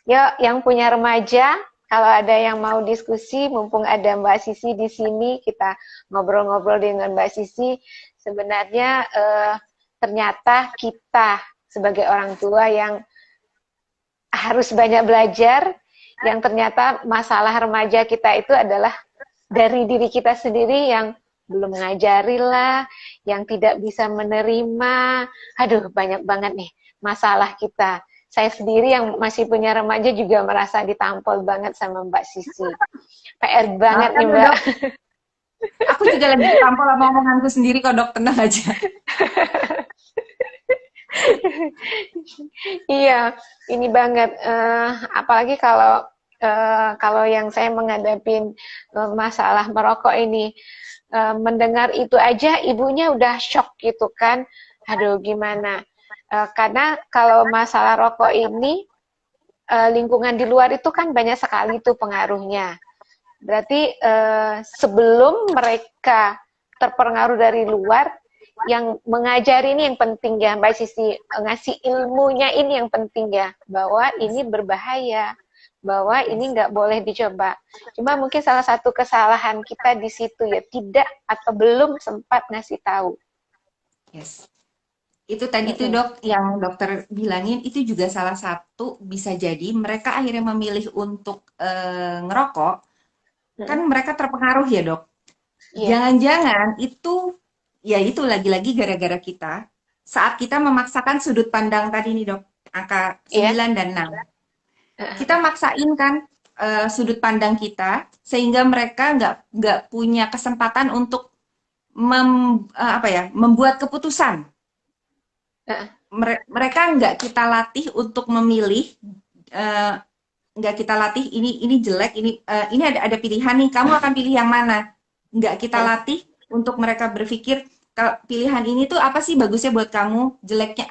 Yuk, yang punya remaja, kalau ada yang mau diskusi, mumpung ada Mbak Sisi di sini, kita ngobrol-ngobrol dengan Mbak Sisi. Sebenarnya ternyata kita sebagai orang tua yang harus banyak belajar, yang ternyata masalah remaja kita itu adalah dari diri kita sendiri yang belum mengajari lah, yang tidak bisa menerima. Aduh, banyak banget nih masalah kita. Saya sendiri yang masih punya remaja juga merasa ditampol banget sama Mbak Sisi. PR banget nih Mbak. Dok. Aku juga lagi ditampol sama omonganku sendiri kok Dok, tenang aja. Iya, ini banget. Apalagi kalau yang saya menghadapi masalah merokok ini, mendengar itu aja ibunya udah shock gitu kan. Aduh, gimana? Karena kalau masalah rokok ini, lingkungan di luar itu kan banyak sekali tuh pengaruhnya. Berarti sebelum mereka terpengaruh dari luar, yang mengajari ini yang penting ya, Mbak Sisi, ngasih ilmunya ini yang penting ya, bahwa ini berbahaya, bahwa ini nggak boleh dicoba. Cuma mungkin salah satu kesalahan kita di situ ya, tidak atau belum sempat ngasih tahu. Yes. Itu tadi tuh Dok, yang dokter bilangin itu juga salah satu bisa jadi mereka akhirnya memilih untuk ngerokok, kan mereka terpengaruh ya Dok. Iya. Jangan-jangan itu, ya itu lagi-lagi gara-gara kita, saat kita memaksakan sudut pandang tadi nih Dok, angka 9 dan 6. Kita maksain kan sudut pandang kita, sehingga mereka nggak punya kesempatan untuk membuat keputusan. Mereka nggak kita latih untuk memilih, nggak kita latih ini jelek, ini ada pilihan nih, kamu akan pilih yang mana? Nggak kita latih untuk mereka berpikir pilihan ini tuh apa sih bagusnya buat kamu, jeleknya,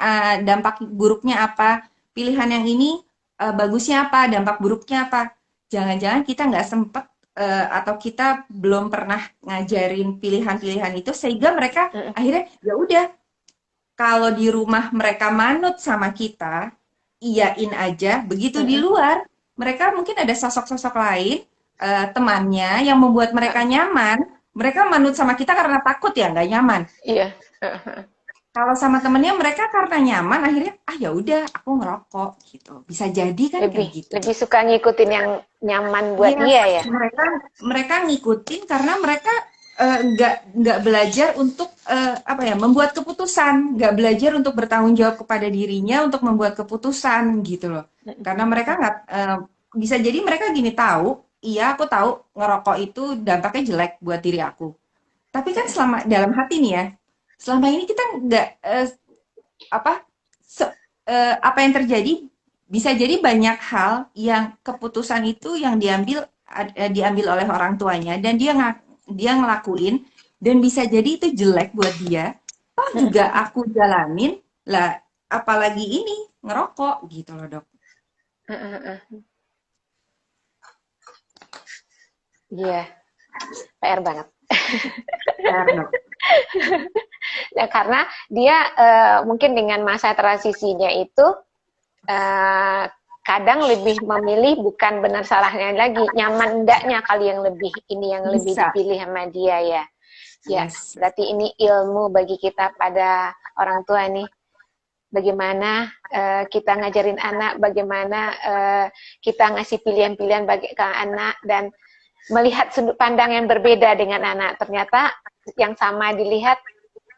dampak buruknya apa, pilihan yang ini bagusnya apa, dampak buruknya apa. Jangan-jangan kita nggak sempet atau kita belum pernah ngajarin pilihan-pilihan itu sehingga mereka akhirnya ya udah, kalau di rumah mereka manut sama kita, iyain aja. Begitu di luar, mereka mungkin ada sosok-sosok lain, temannya yang membuat mereka nyaman. Mereka manut sama kita karena takut ya, nggak nyaman. Iya. Kalau sama temennya mereka karena nyaman, akhirnya ya udah aku ngerokok gitu. Bisa jadi kan kayak gitu. Lebih suka ngikutin yang nyaman buat dia ya. Mereka ngikutin karena mereka nggak belajar untuk apa ya, membuat keputusan, nggak belajar untuk bertanggung jawab kepada dirinya untuk membuat keputusan gitu loh. Karena mereka nggak bisa jadi mereka gini tahu, iya aku tahu ngerokok itu dampaknya jelek buat diri aku. Tapi kan selama dalam hati nih ya, selama ini kita nggak apa apa yang terjadi bisa jadi banyak hal yang keputusan itu yang diambil oleh orang tuanya dan dia ngelakuin dan bisa jadi itu jelek buat dia. Toh juga aku jalanin lah, apalagi ini ngerokok gitu loh dok. Iya, PR banget. Benar, dok. Ya, karena dia mungkin dengan masa transisinya itu kadang lebih memilih bukan benar salahnya lagi, nyaman enggaknya kali yang lebih ini yang lebih Bisa. dipilih sama dia ya. Ya, Yes. berarti ini ilmu bagi kita pada orang tua nih. Bagaimana kita ngajarin anak, bagaimana kita ngasih pilihan-pilihan bagi ke anak dan melihat sudut pandang yang berbeda dengan anak. Ternyata yang sama dilihat,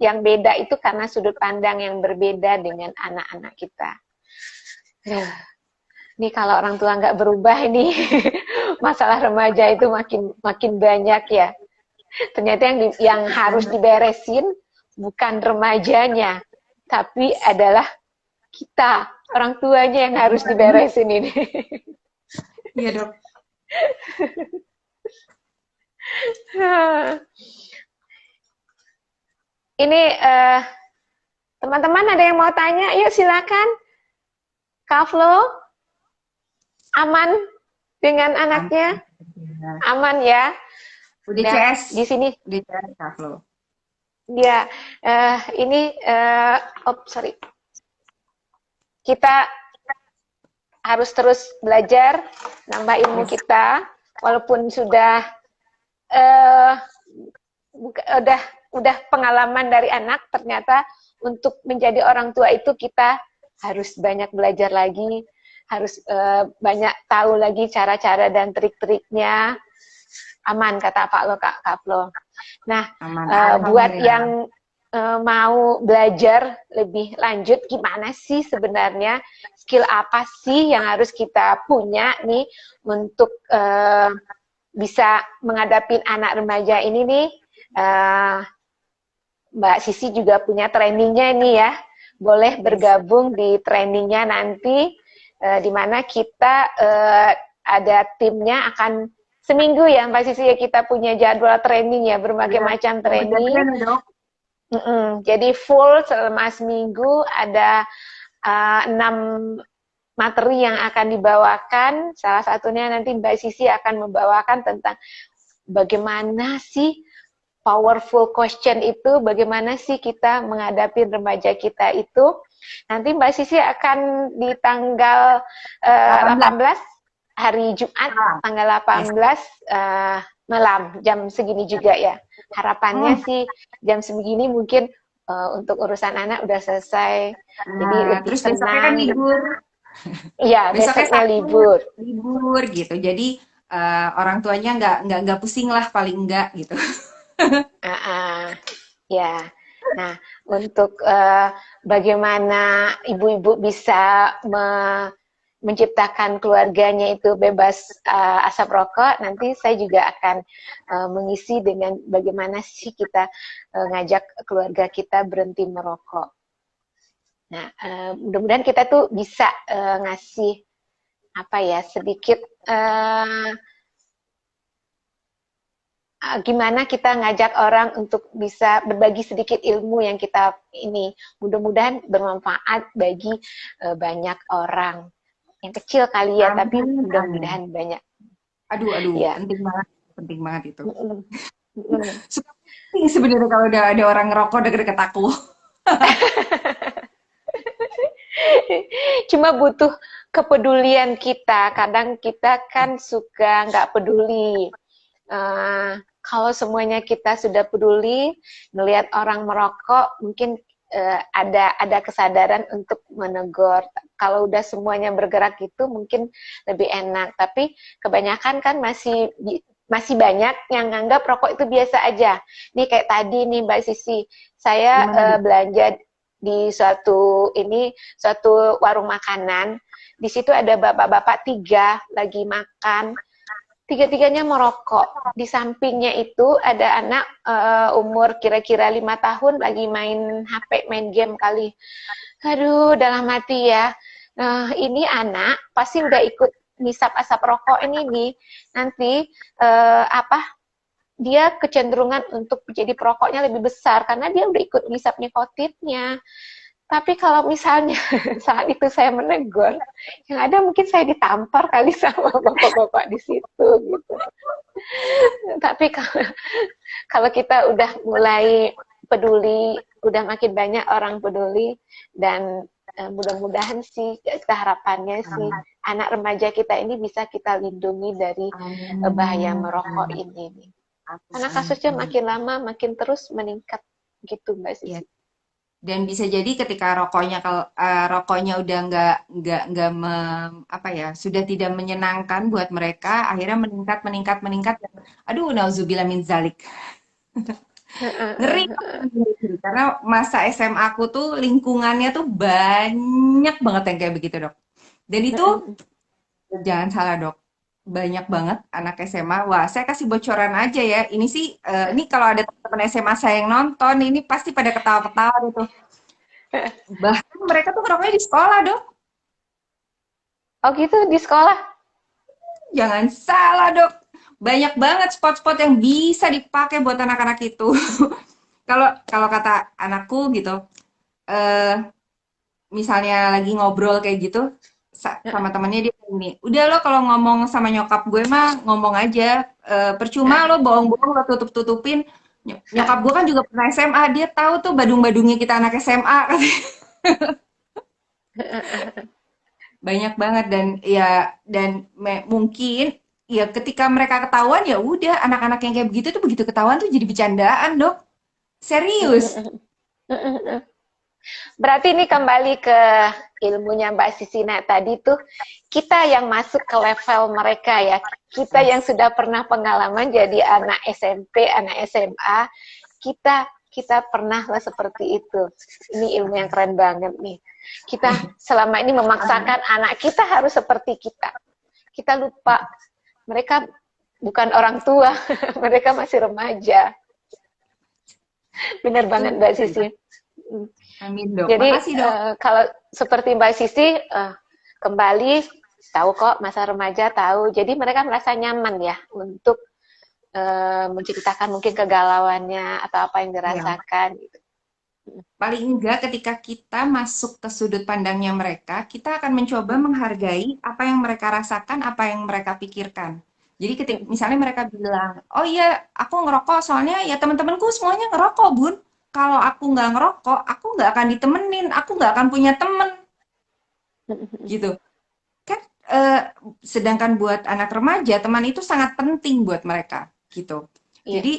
yang beda itu karena sudut pandang yang berbeda dengan anak-anak kita. Ini kalau orang tua nggak berubah ini masalah remaja itu makin banyak ya. Ternyata yang harus diberesin bukan remajanya, tapi adalah kita, orang tuanya yang harus diberesin ini. Iya dok. Ini teman-teman ada yang mau tanya? Yuk silakan. Kak Flo, aman dengan anaknya? Aman ya? Udah Nah, CS. di sini Udah CS Kak Flo. ya ini sorry. Kita harus terus belajar, nambah ilmu kita, walaupun sudah udah pengalaman dari anak, ternyata untuk menjadi orang tua itu kita harus banyak belajar lagi, harus banyak tahu lagi cara-cara dan trik-triknya. Aman kata Pak Lo, Kak Flo. Nah, buat yang mau belajar lebih lanjut, gimana sih sebenarnya skill apa sih yang harus kita punya nih untuk bisa menghadapi anak remaja ini nih. Mbak Sisi juga punya trainingnya nih ya, boleh bergabung di trainingnya nanti, di mana kita ada timnya akan seminggu ya Mbak Sisi ya, kita punya jadwal training ya, berbagai macam training. Jadi full selama seminggu ada 6 materi yang akan dibawakan. Salah satunya nanti Mbak Sisi akan membawakan tentang bagaimana sih powerful question itu, bagaimana sih kita menghadapi remaja kita itu. Nanti Mbak Sisi akan di tanggal 18 hari Jumat, tanggal 18 malam, jam segini juga ya. Harapannya sih jam segini mungkin untuk urusan anak udah selesai. Jadi lebih terus tenang. besoknya kan libur. Iya, besoknya libur. Libur gitu. Jadi orang tuanya nggak pusing lah paling enggak gitu. Ya. Nah, untuk bagaimana ibu-ibu bisa menciptakan keluarganya itu bebas asap rokok, nanti saya juga akan mengisi dengan bagaimana sih kita ngajak keluarga kita berhenti merokok. Nah, mudah-mudahan kita tuh bisa ngasih apa ya, sedikit gimana kita ngajak orang untuk bisa berbagi sedikit ilmu yang kita ini, mudah-mudahan bermanfaat bagi banyak orang. Yang kecil kali ya, tapi mudah-mudahan banyak. Aduh, ya. penting banget itu. Sebenarnya kalau udah ada orang ngerokok deket-deket aku. Cuma butuh kepedulian kita. Kadang kita kan suka nggak peduli. Kalau semuanya kita sudah peduli, melihat orang merokok, mungkin ada kesadaran untuk menegur. Kalau udah semuanya bergerak gitu, mungkin lebih enak. Tapi kebanyakan kan masih masih banyak yang nganggap rokok itu biasa aja. Nih kayak tadi nih Mbak Sisi, saya Gimana, Dok? belanja di suatu warung makanan. Di situ ada bapak-bapak 3 lagi makan, tiga-tiganya merokok. Di sampingnya itu ada anak umur kira-kira 5 tahun lagi main HP, main game kali. Aduh, dalam hati ya. Ini anak pasti udah ikut ngisap asap rokok ini nih. Nanti apa? Dia kecenderungan untuk jadi perokoknya lebih besar karena dia udah ikut ngisap nikotinnya. Tapi kalau misalnya saat itu saya menegur, yang ada mungkin saya ditampar kali sama bapak-bapak di situ gitu. Tapi kalau kita udah mulai peduli, udah makin banyak orang peduli, dan mudah-mudahan sih kita harapannya sih anak remaja kita ini bisa kita lindungi dari bahaya Amin. merokok ini. Karena Amin. kasusnya Amin. makin lama makin terus meningkat gitu Mbak Ya. Sisi. Dan bisa jadi ketika rokoknya udah apa ya, sudah tidak menyenangkan buat mereka, akhirnya meningkat meningkat meningkat. Aduh, nauzubillah min zalik. Ngeri karena masa SMA aku tuh lingkungannya tuh banyak banget yang kayak begitu, Dok. Dan itu jangan salah, Dok. Banyak banget anak SMA. Wah, saya kasih bocoran aja ya. Ini sih ini kalau ada teman-teman SMA saya yang nonton, ini pasti pada ketawa-ketawa gitu. Bahkan mereka tuh ngerokoknya di sekolah, Dok. Oh gitu di sekolah? Jangan salah, Dok. Banyak banget spot-spot yang bisa dipakai buat anak-anak itu. Kalau kalau kata anakku gitu, eh misalnya lagi ngobrol kayak gitu sama temennya dia gini, udah lo kalau ngomong sama nyokap gue mah ngomong aja, percuma lo bohong-bohong lo tutup-tutupin. Nyokap gue kan juga pernah SMA, dia tahu tuh badung-badungnya kita anak SMA. Banyak banget dan mungkin ya ketika mereka ketahuan ya udah anak-anak yang kayak begitu tuh begitu ketahuan tuh jadi bercandaan, Dok. Serius. Berarti ini kembali ke ilmunya Mbak Sisina tadi tuh, kita yang masuk ke level mereka ya, kita yang Yes. sudah pernah pengalaman jadi anak SMP, anak SMA, kita pernah lah seperti itu. Ini ilmu yang keren banget nih. Kita selama ini memaksakan anak kita harus seperti kita. Kita lupa mereka bukan orang tua, mereka masih remaja. Benar banget Mbak Sisi. Amin, Dok. Jadi Makasih, Dok. kalau seperti Mbak Sisi kembali tahu kok masa remaja tahu. Jadi mereka merasa nyaman ya untuk menceritakan mungkin kegalauannya atau apa yang Ya. dirasakan. Gitu. Paling enggak ketika kita masuk ke sudut pandangnya mereka, kita akan mencoba menghargai apa yang mereka rasakan, apa yang mereka pikirkan. Jadi ketika misalnya mereka bilang, oh iya aku ngerokok soalnya ya teman-temanku semuanya ngerokok, Bun. Kalau aku nggak ngerokok, aku nggak akan ditemenin, aku nggak akan punya temen, gitu. Kan eh, sedangkan buat anak remaja, teman itu sangat penting buat mereka, gitu. Iya. Jadi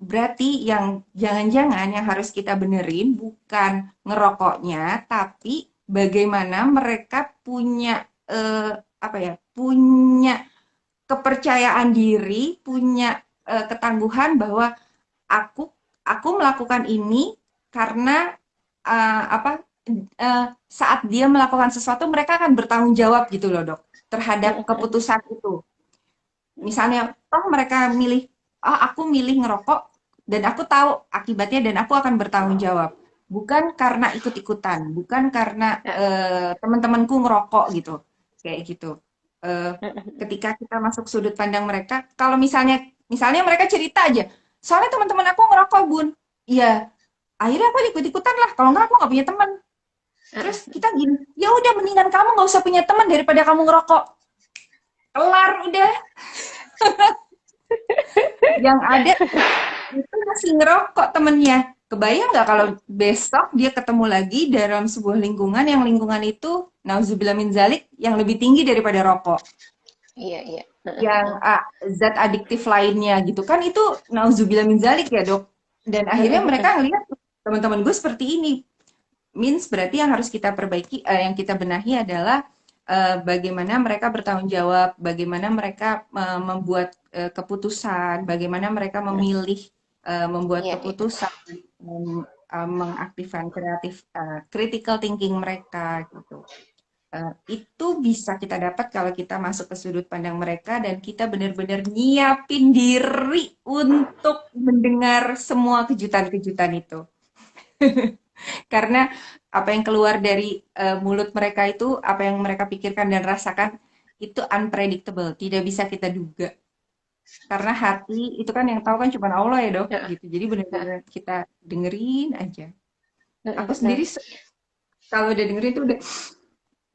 berarti yang jangan-jangan yang harus kita benerin bukan ngerokoknya, tapi bagaimana mereka punya apa ya, punya kepercayaan diri, punya ketangguhan bahwa aku aku melakukan ini karena apa saat dia melakukan sesuatu mereka akan bertanggung jawab gitu loh, Dok, terhadap keputusan itu. Misalnya, toh mereka milih, aku milih ngerokok dan aku tahu akibatnya dan aku akan bertanggung jawab. Bukan karena ikut-ikutan, bukan karena teman-temanku ngerokok gitu, kayak gitu. Eh, Ketika kita masuk sudut pandang mereka, kalau misalnya mereka cerita aja, soalnya teman-teman aku ngerokok, Bun. Iya, akhirnya aku ikut-ikutan lah. Kalau nggak aku nggak punya teman. Terus kita gini, ya udah mendingan kamu nggak usah punya teman daripada kamu ngerokok. Kelar udah. Yang ada itu masih ngerokok temennya. Kebayang nggak kalau besok dia ketemu lagi dalam sebuah lingkungan yang lingkungan itu nauzubillah min zalik yang lebih tinggi daripada rokok, Iya, iya. yang zat adiktif lainnya gitu kan, itu nauzubillah min zalik ya, Dok. Dan akhirnya mereka ngelihat teman-teman gue seperti ini. Means berarti yang harus kita perbaiki, yang kita benahi adalah bagaimana mereka bertanggung jawab, bagaimana mereka membuat keputusan, bagaimana mereka memilih membuat Iya, iya. keputusan, mengaktifkan critical thinking mereka gitu. Itu bisa kita dapat kalau kita masuk ke sudut pandang mereka dan kita benar-benar nyiapin diri untuk mendengar semua kejutan-kejutan itu. Karena apa yang keluar dari mulut mereka itu, apa yang mereka pikirkan dan rasakan itu unpredictable, tidak bisa kita duga. Karena hati itu kan yang tahu kan cuma Allah ya dok, Heeh, gitu. Jadi heeh, benar-benar kita dengerin aja. heeh, Aku heeh. sendiri kalau udah dengerin tuh udah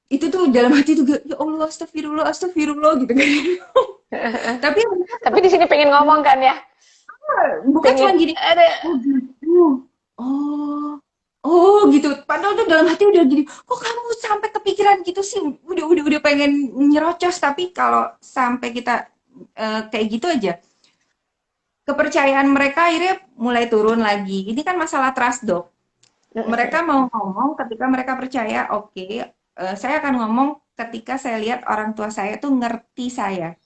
itu tuh dalam hati tuh ya Allah astagfirullah astagfirullah gitu kan. Tapi mereka Tapi tetap di sini pengen ngomong kan ya, bukan cuma pengen gini, ada. oh gitu, oh, oh gitu. Padahal tuh dalam hati udah gini, kok kamu sampai kepikiran gitu sih? Udah pengen nyerocos. Tapi kalau sampai kita kayak gitu aja, kepercayaan mereka akhirnya mulai turun lagi. Ini kan masalah trust dok. Mereka mau ngomong ketika mereka percaya, oke, saya akan ngomong ketika saya lihat orang tua saya tuh ngerti saya.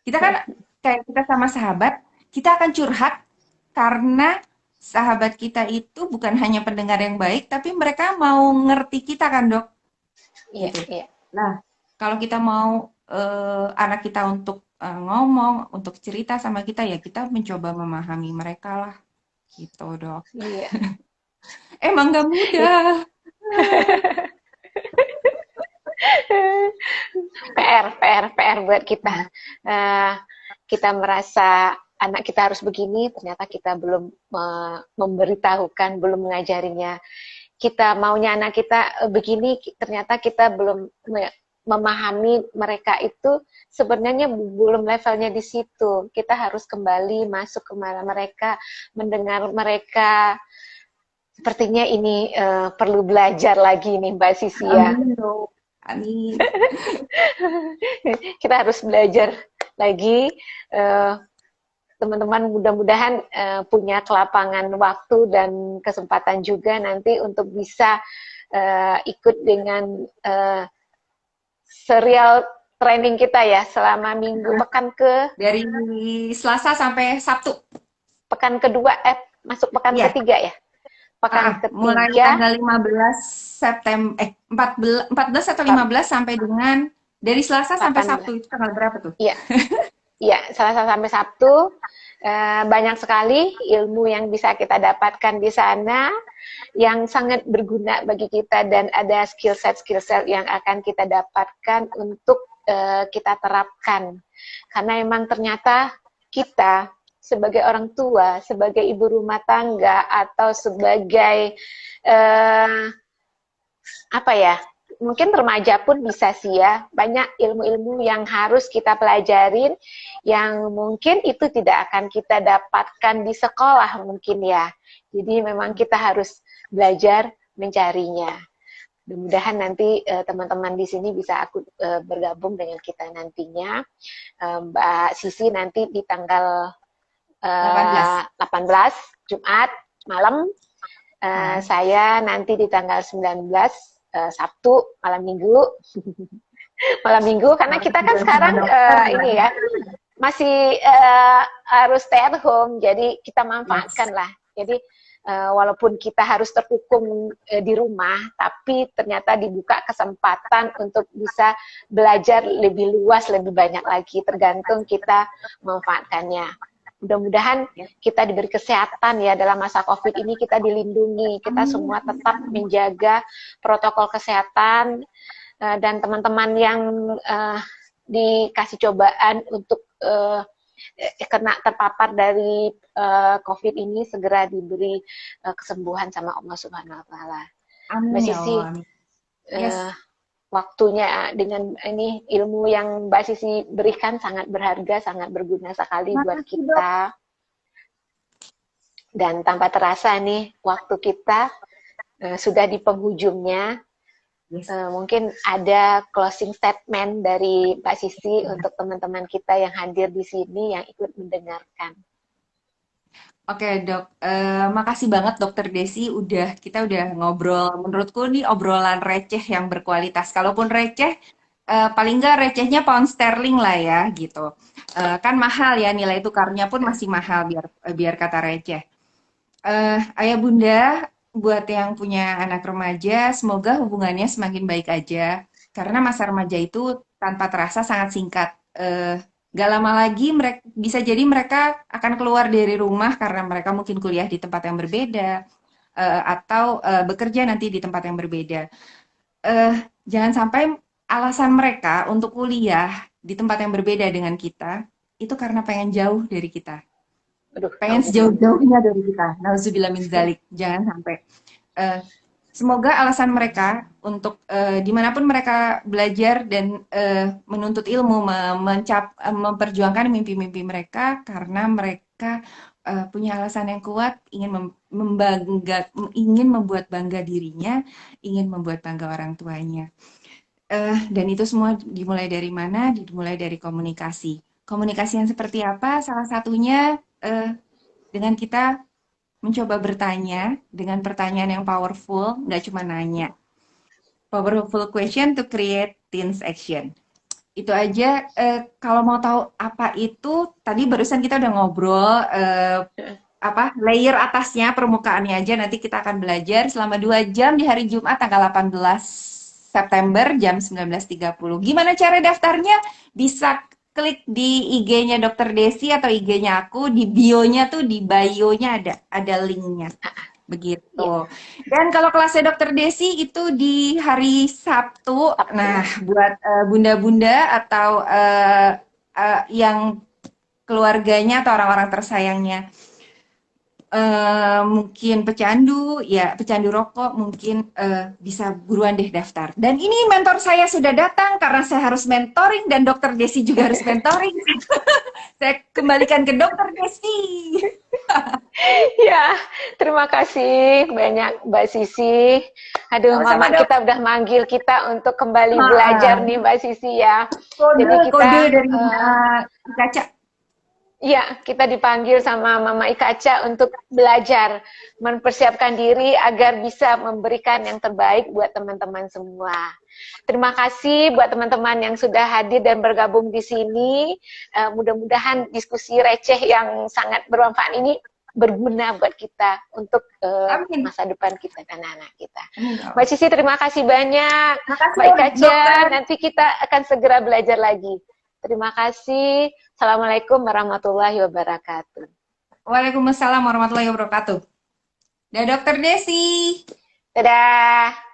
Kita kan kayak kita sama sahabat, kita akan curhat karena sahabat kita itu bukan hanya pendengar yang baik, tapi mereka mau ngerti kita kan, Dok, Iya, gitu. iya. Nah, kalau kita mau anak kita untuk ngomong, untuk cerita sama kita, ya kita mencoba memahami mereka lah, gitu, Dok. Iya. Emang nggak mudah. PR buat kita. Eh, kita merasa anak kita harus begini, ternyata kita belum memberitahukan, belum mengajarinya. Kita maunya anak kita begini, ternyata kita belum memahami mereka itu sebenarnya belum levelnya di situ. Kita harus kembali masuk ke mana mereka, mendengar mereka. Sepertinya ini perlu belajar lagi nih Mbak Sisi ya. Amin, Dok. Amin. Kita harus belajar lagi. Uh, Teman-teman mudah-mudahan punya kelapangan waktu dan kesempatan juga nanti untuk bisa ikut dengan serial training kita ya selama minggu Dari Selasa sampai Sabtu. pekan kedua masuk pekan Iya. ketiga ya. Pekan Mulai ketiga tanggal 15 September 14 atau 15 sampai dengan dari Selasa sampai 18. Sabtu itu tanggal berapa tuh? Iya. Ya, Selasa sampai Sabtu banyak sekali ilmu yang bisa kita dapatkan di sana yang sangat berguna bagi kita dan ada skill set yang akan kita dapatkan untuk kita terapkan. Karena memang ternyata kita sebagai orang tua, sebagai ibu rumah tangga atau sebagai apa ya? Mungkin remaja pun bisa sih ya, banyak ilmu-ilmu yang harus kita pelajarin yang mungkin itu tidak akan kita dapatkan di sekolah mungkin ya. Jadi memang kita harus belajar mencarinya. Mudah-mudahan nanti teman-teman di sini bisa aku bergabung dengan kita nantinya. Mbak Sisi nanti di tanggal 18 Jumat malam. Saya nanti di tanggal 19 Sabtu malam minggu. Malam minggu karena kita kan sekarang ini ya masih harus stay at home, jadi kita manfaatkan lah. Jadi walaupun kita harus terkukung di rumah, tapi ternyata dibuka kesempatan untuk bisa belajar lebih luas, lebih banyak lagi, tergantung kita memanfaatkannya. Mudah-mudahan kita diberi kesehatan ya dalam masa COVID ini, kita dilindungi, kita semua tetap menjaga protokol kesehatan, dan teman-teman yang dikasih cobaan untuk kena terpapar dari COVID ini segera diberi kesembuhan sama Allah Subhanahu Wa Taala. Mbak Sisi, waktunya dengan ini ilmu yang Mbak Sisi berikan sangat berharga, sangat berguna sekali buat kita. Dan tanpa terasa nih waktu kita sudah di penghujungnya. Mungkin ada closing statement dari Mbak Sisi untuk teman-teman kita yang hadir di sini yang ikut mendengarkan. Oke dok, makasih banget dokter Desi kita udah ngobrol, menurutku nih obrolan receh yang berkualitas. Kalaupun receh, paling nggak recehnya pound sterling lah ya gitu. Kan mahal ya, nilai tukarnya pun masih mahal biar kata receh. Ayah bunda, buat yang punya anak remaja, semoga hubungannya semakin baik aja. Karena masa remaja itu tanpa terasa sangat singkat. Gak lama lagi bisa jadi mereka akan keluar dari rumah karena mereka mungkin kuliah di tempat yang berbeda, atau bekerja nanti di tempat yang berbeda. Eh, Jangan sampai alasan mereka untuk kuliah di tempat yang berbeda dengan kita itu karena pengen jauh dari kita, Aduh, pengen nauzubillah min dzalik. sejauh-jauhnya dari kita. Nauzubillah min dzalik. Jangan sampai. Eh, Semoga alasan mereka untuk dimanapun mereka belajar dan menuntut ilmu, memperjuangkan mimpi-mimpi mereka karena mereka punya alasan yang kuat, ingin membuat bangga dirinya, ingin membuat bangga orang tuanya. Dan itu semua dimulai dari mana? Dimulai dari komunikasi. Komunikasi yang seperti apa? Salah satunya dengan kita mencoba bertanya dengan pertanyaan yang powerful, nggak cuma nanya. Powerful question to create teens action. Itu aja. Kalau mau tahu apa itu, tadi barusan kita udah ngobrol apa layer atasnya, permukaannya aja. Nanti kita akan belajar selama 2 jam di hari Jumat tanggal 18 September jam 19.30. Gimana cara daftarnya? Bisa klik di IG-nya Dokter Desi atau IG-nya aku, di bio-nya tuh, di bio-nya ada linknya. Begitu. Iya, Dan kalau kelasnya Dokter Desi itu di hari Sabtu. Sabtu. Nah, buat bunda-bunda atau yang keluarganya atau orang-orang tersayangnya mungkin pecandu rokok, mungkin bisa buruan deh daftar. Dan ini mentor saya sudah datang karena saya harus mentoring dan Dokter Desi juga harus mentoring. Saya kembalikan ke Dokter Desi. Ya, terima kasih banyak Mbak Sisi. Aduh, Sama-sama Mama dok. kita udah manggil kita untuk kembali belajar Maaf. nih Mbak Sisi ya. Kode Jadi kode kita dari kaca. ya, kita dipanggil sama Mama Ikaca untuk belajar, mempersiapkan diri agar bisa memberikan yang terbaik buat teman-teman semua. Terima kasih buat teman-teman yang sudah hadir dan bergabung di sini. Mudah-mudahan diskusi receh yang sangat bermanfaat ini berguna buat kita untuk Amin. masa depan kita dan anak kita. Amin ya Mbak Allah. Cici, terima kasih banyak. Makasih Mbak ya Ikaca, dokter. nanti kita akan segera belajar lagi. Terima kasih. Assalamualaikum warahmatullahi wabarakatuh. Waalaikumsalam warahmatullahi wabarakatuh. Dah Dokter Desi. Dadah.